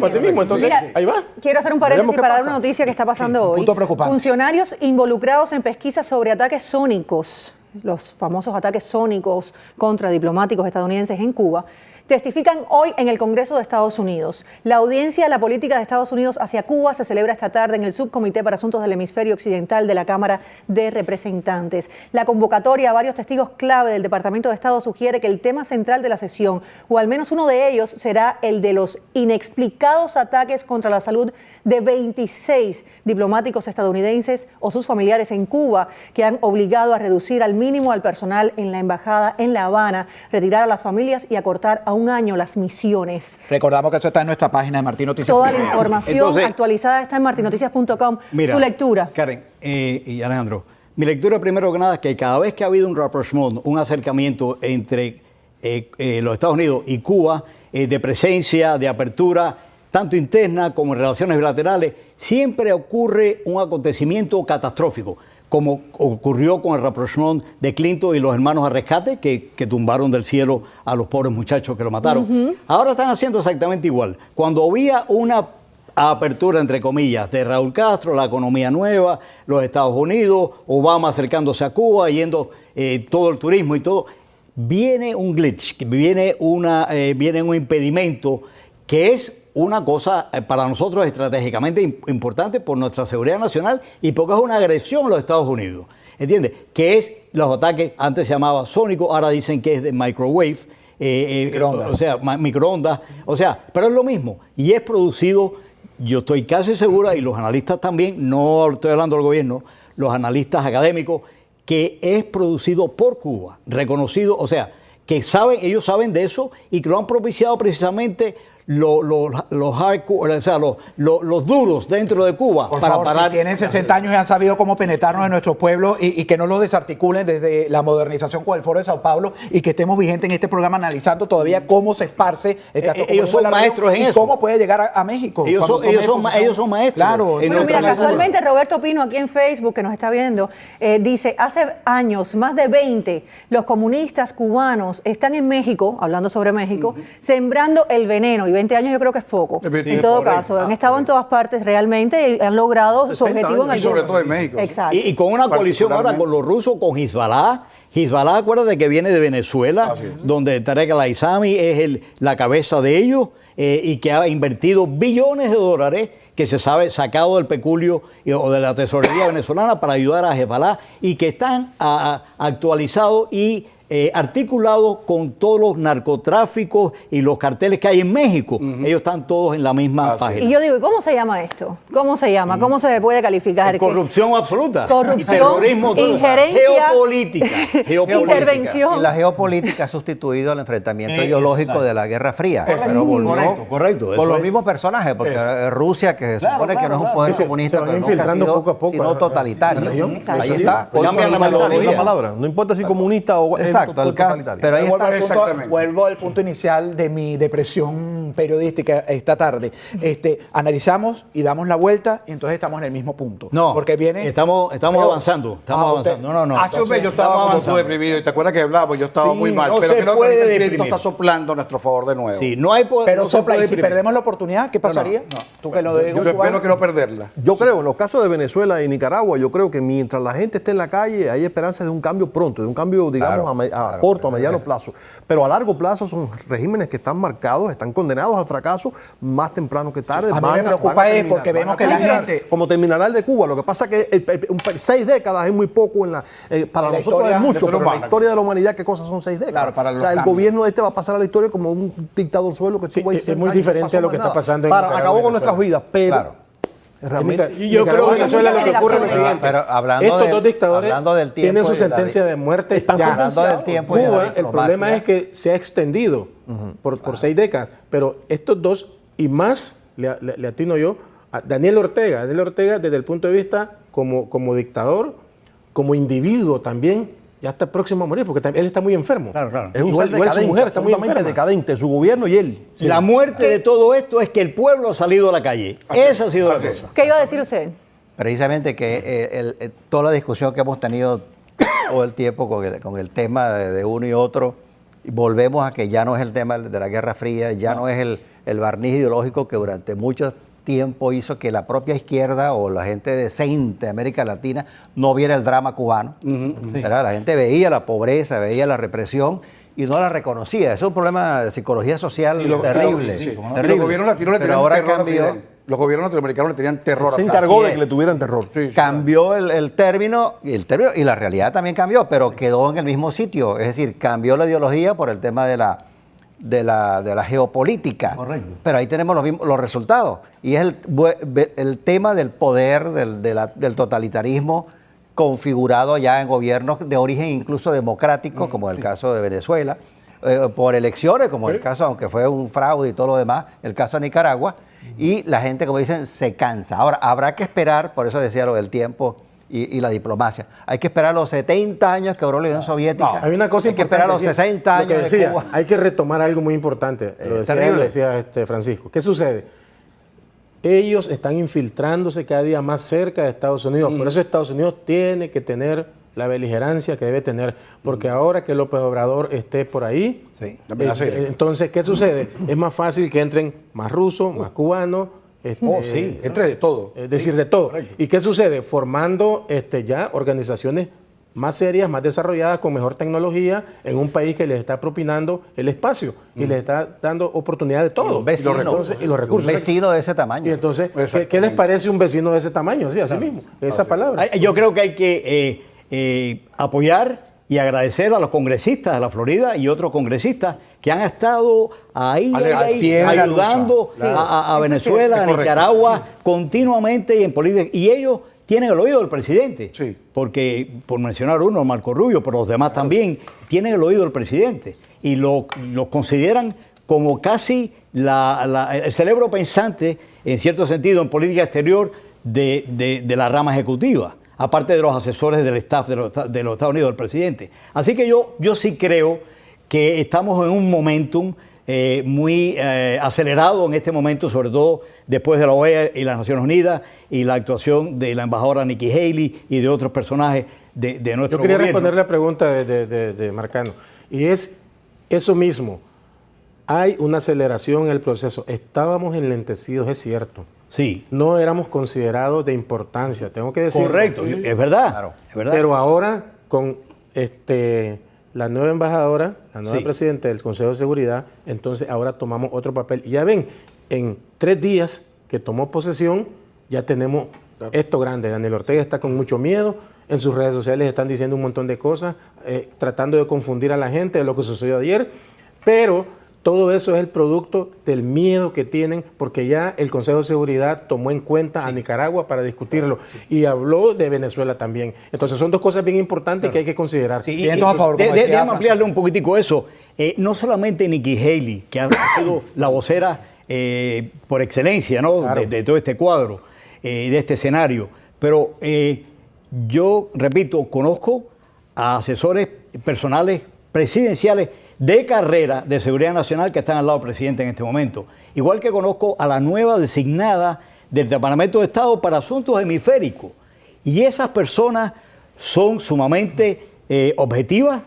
así mismo. Entonces, ahí va. Quiero hacer un paréntesis para dar una noticia que está pasando hoy. Funcionarios involucrados en pesquisas sobre ataques sónicos, los famosos ataques sónicos contra diplomáticos estadounidenses en Cuba, testifican hoy en el Congreso de Estados Unidos. La audiencia de la política de Estados Unidos hacia Cuba se celebra esta tarde en el Subcomité para Asuntos del Hemisferio Occidental de la Cámara de Representantes. La convocatoria a varios testigos clave del Departamento de Estado sugiere que el tema central de la sesión, o al menos uno de ellos, será el de los inexplicados ataques contra la salud de 26 diplomáticos estadounidenses o sus familiares en Cuba, que han obligado a reducir al mínimo al personal en la embajada en La Habana, retirar a las familias y acortar a un año las misiones. Recordamos que eso está en nuestra página de Martinoticias. Toda la información actualizada está en martinoticias.com. Su lectura. Karen y Alejandro, mi lectura primero que nada es que cada vez que ha habido un rapprochement, un acercamiento entre los Estados Unidos y Cuba, de presencia, de apertura, tanto interna como en relaciones bilaterales, siempre ocurre un acontecimiento catastrófico, como ocurrió con el rapprochement de Clinton y los hermanos al rescate, que tumbaron del cielo a los pobres muchachos que lo mataron. Ahora están haciendo exactamente igual. Cuando había una apertura, entre comillas, de Raúl Castro, la economía nueva, los Estados Unidos, Obama acercándose a Cuba, yendo todo el turismo y todo, viene un glitch, viene un impedimento que es una cosa para nosotros estratégicamente importante por nuestra seguridad nacional y porque es una agresión a los Estados Unidos. ¿Entiendes? Que es los ataques, antes se llamaba sónico, ahora dicen que es de microwave, o sea, microondas, o sea, pero es lo mismo y es producido, yo estoy casi segura, y los analistas también, no estoy hablando del gobierno, los analistas académicos, que es producido por Cuba, reconocido, o sea, que ellos saben de eso y que lo han propiciado precisamente los hardcore, o sea, los duros dentro de Cuba. Por favor, si tienen 60 años y han sabido cómo penetrarnos en nuestros pueblos y que no los desarticulen desde la modernización con el Foro de Sao Paulo y que estemos vigentes en este programa analizando todavía cómo se esparce el caso. Ellos son maestros en eso. Cómo puede llegar a México. Ellos son maestros. Claro. Bueno, mira, casualmente Roberto Pino aquí en Facebook, que nos está viendo, dice, hace años, más de 20, los comunistas cubanos están en México, hablando sobre México, sembrando el veneno. 20 años yo creo que es poco. En todo caso, han estado en todas partes realmente y han logrado su objetivo en algunos. Y sobre todo en México. Exacto. Y con una coalición ahora con los rusos, con Hezbollah. Hezbollah, acuérdate que viene de Venezuela, donde Tarek al-Aissami es la cabeza de ellos y que ha invertido billones de dólares que se sabe sacado del peculio o de la tesorería venezolana para ayudar a Hezbollah y que están actualizados y articulados con todos los narcotráficos y los carteles que hay en México. Ellos están todos en la misma página. Y yo digo, ¿cómo se llama esto? ¿Cómo se llama? ¿Cómo se puede calificar? Corrupción absoluta. Corrupción, terrorismo, injerencia, intervención. Y la geopolítica ha sustituido el enfrentamiento ideológico de la Guerra Fría. Pero volvió correcto. Con los mismos personajes, porque Rusia, que se supone que no es un poder comunista, pero nunca ha sido, sino totalitario. Ahí está. Cambian la palabra. No importa si comunista o... Exacto. Exacto, el caso, totalitario. pero ahí está. Exactamente. Vuelvo al punto inicial de mi depresión periodística esta tarde. Analizamos y damos la vuelta y entonces estamos en el mismo punto. No, porque viene... estamos avanzando. Estamos avanzando. No. Hace un mes yo estaba como tú deprimido y te acuerdas que hablábamos, yo estaba Sí, muy mal, no pero se creo que puede ahorita el viento deprimir. está soplando a nuestro favor de nuevo. Sí, no hay Pero no se sopla, puede y si deprimir. perdemos la oportunidad, ¿qué pasaría? Tú que lo digo, Yo espero que no perderla. Yo creo, en los casos de Venezuela y Nicaragua, yo creo que mientras la gente esté en la calle, hay esperanza de un cambio pronto, de un cambio, digamos, a corto, a mediano plazo. Pero a largo plazo son regímenes que están marcados, están condenados al fracaso más temprano que tarde. A mí me preocupa es porque vemos que la gente... Como terminará el de Cuba, lo que pasa es que 6 décadas es muy poco para la nosotros historia es mucho, de pero en la humana. historia de la humanidad, ¿qué cosas son 6 décadas? Claro, para o los sea, el cambios. gobierno va a pasar a la historia como un dictador suelo que estuvo ahí es 100 muy años, diferente no pasó a lo más que está nada. pasando en Nicaragua Acabó y con nuestras Venezuela. vidas, pero... Claro. Realmente, Y yo creo que en Venezuela lo que ocurre es lo siguiente. Pero hablando Estos del- dos dictadores hablando del tiempo tienen su y de la sentencia de muerte Están ya. Hablando del tiempo y de la Cuba, el diplomacia. problema es que se ha extendido por 6 décadas, pero estos dos y más, le atino yo, a Daniel Ortega desde el punto de vista como dictador, como individuo también, ya está próximo a morir porque él está muy enfermo. Claro. es un igual, ser igual su decadente, mujer está muy absolutamente enferma. decadente, su gobierno y él. La muerte de todo esto es que el pueblo ha salido a la calle. Esa ha sido la cosa. ¿Qué iba a decir usted? Precisamente que toda la discusión que hemos tenido todo el tiempo con el tema de uno y otro, y volvemos a que ya no es el tema de la Guerra Fría, ya no es el barniz ideológico que durante mucho tiempo hizo que la propia izquierda o la gente decente de América Latina no viera el drama cubano. ¿Verdad? La gente veía la pobreza, veía la represión y no la reconocía. Eso es un problema de psicología social terrible. Sí. Y terrible. los gobiernos latinos le Pero tenían ahora terror a cambió. Fidel. Los gobiernos latinoamericanos le tenían terror a Se Fidel. encargó Así de es. que le tuvieran terror. Cambió el término y la realidad también cambió, pero quedó en el mismo sitio. Es decir, cambió la ideología por el tema de la geopolítica. Correcto. Pero ahí tenemos los resultados. Y es el tema del poder, del totalitarismo configurado ya en gobiernos de origen incluso democrático, como el caso de Venezuela, por elecciones, como el caso, aunque fue un fraude y todo lo demás, el caso de Nicaragua. Y la gente, como dicen, se cansa. Ahora, habrá que esperar, por eso decía lo del tiempo y la diplomacia. Hay que esperar los 70 años que duró la Unión Soviética. Hay una cosa Hay que esperar los importante, 60 lo que años de decía, Cuba. hay que retomar algo muy importante. Lo decía, terrible. lo decía Francisco. ¿Qué sucede? Ellos están infiltrándose cada día más cerca de Estados Unidos. Por eso Estados Unidos tiene que tener la beligerancia que debe tener. Porque ahora que López Obrador esté por ahí, Sí. entonces, ¿qué sucede? Es más fácil que entren más rusos, más cubanos. Entre de todo. Es decir, de todo. ¿Y qué sucede? Formando ya organizaciones más serias, más desarrolladas, con mejor tecnología, en un país que les está propinando el espacio y les está dando oportunidad de todo. Un vecino. Y los recursos. Un vecino de ese Y tamaño. entonces, ¿qué les parece un vecino de ese tamaño? Sí, así mismo, esa palabra. Yo creo que hay que apoyar y agradecer a los congresistas de la Florida y otros congresistas que han estado ahí Al pie de la ayudando a Venezuela, a Nicaragua, continuamente y en política. Y ellos tienen el oído del presidente. Sí. Porque, por mencionar uno, Marco Rubio, pero los demás también, tienen el oído del presidente. Y lo consideran como casi el cerebro pensante, en cierto sentido, en política exterior de la rama ejecutiva, aparte de los asesores del staff de los Estados Unidos, del presidente. Así que yo sí creo que estamos en un momentum muy acelerado en este momento, sobre todo después de la OEA y las Naciones Unidas y la actuación de la embajadora Nikki Haley y de otros personajes de nuestro Yo quería gobierno. responder la pregunta de Marcano. Y es eso mismo. Hay una aceleración en el proceso. Estábamos enlentecidos, es cierto. Sí, No éramos considerados de importancia, tengo que decirlo. correcto, es verdad. Es verdad. Pero ahora, con la nueva embajadora, la nueva Sí. presidenta del Consejo de Seguridad, entonces ahora tomamos otro papel. Y ya ven, en 3 días que tomó posesión, ya tenemos esto grande. Daniel Ortega está con mucho miedo. En sus redes sociales están diciendo un montón de cosas, tratando de confundir a la gente de lo que sucedió ayer. Pero todo eso es el producto del miedo que tienen, porque ya el Consejo de Seguridad tomó en cuenta a Nicaragua para discutirlo y habló de Venezuela también. Entonces son dos cosas bien importantes que hay que considerar. Sí, Vientos a favor, como decía déjame Francisco. ampliarle un poquitico eso. No solamente Nikki Haley, que ha sido la vocera por excelencia, ¿no? Claro. de todo este cuadro, de este escenario, pero yo, repito, conozco a asesores personales presidenciales de carrera de seguridad nacional que están al lado del presidente en este momento. Igual que conozco a la nueva designada del Departamento de Estado para Asuntos Hemisféricos. Y esas personas son sumamente objetivas,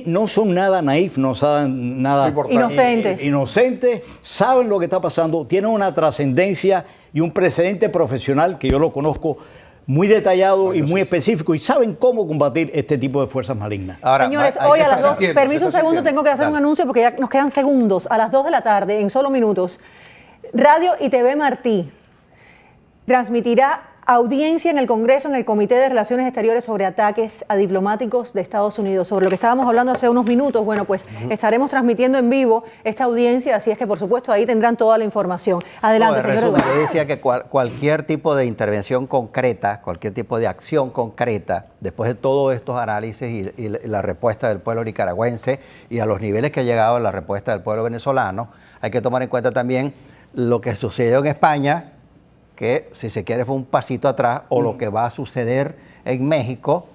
no son nada naif, no son nada inocentes, saben lo que está pasando, tienen una trascendencia y un precedente profesional que yo lo conozco muy detallado y muy específico y saben cómo combatir este tipo de fuerzas malignas. Ahora, señores, hoy a las 2, permiso un segundo, tengo que hacer un anuncio porque ya nos quedan segundos. A las 2 de la tarde, en solo minutos, Radio y TV Martí transmitirá audiencia en el Congreso, en el Comité de Relaciones Exteriores sobre ataques a diplomáticos de Estados Unidos. Sobre lo que estábamos hablando hace unos minutos, bueno, pues estaremos transmitiendo en vivo esta audiencia, así es que por supuesto ahí tendrán toda la información. Adelante, señor Eduardo. Yo decía que cualquier tipo de intervención concreta, cualquier tipo de acción concreta, después de todos estos análisis y la respuesta del pueblo nicaragüense y a los niveles que ha llegado la respuesta del pueblo venezolano, hay que tomar en cuenta también lo que sucedió en España, que si se quiere fue un pasito atrás, o lo que va a suceder en México.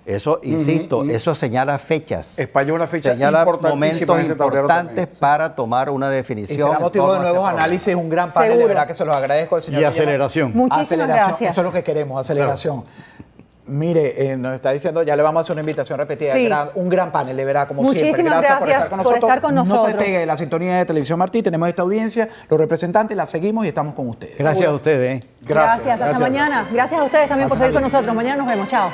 Eso, insisto, eso señala fechas. España es una fecha señala importantísima momentos importantes para tomar una definición. Y será motivo de nuevos análisis, un gran panel, de verdad que se los agradezco al señor. Y aceleración. Muchísimas gracias. Eso es lo que queremos, aceleración. Claro. Mire, nos está diciendo, ya le vamos a hacer una invitación repetida, sí. Un gran panel, de verdad, como muchísimas siempre. Gracias por estar con nosotros. No se despegue de la sintonía de Televisión Martí, tenemos esta audiencia, los representantes, la seguimos y estamos con ustedes. Gracias a ustedes. Gracias, hasta mañana. Gracias a ustedes también por seguir con nosotros. Mañana nos vemos, chao.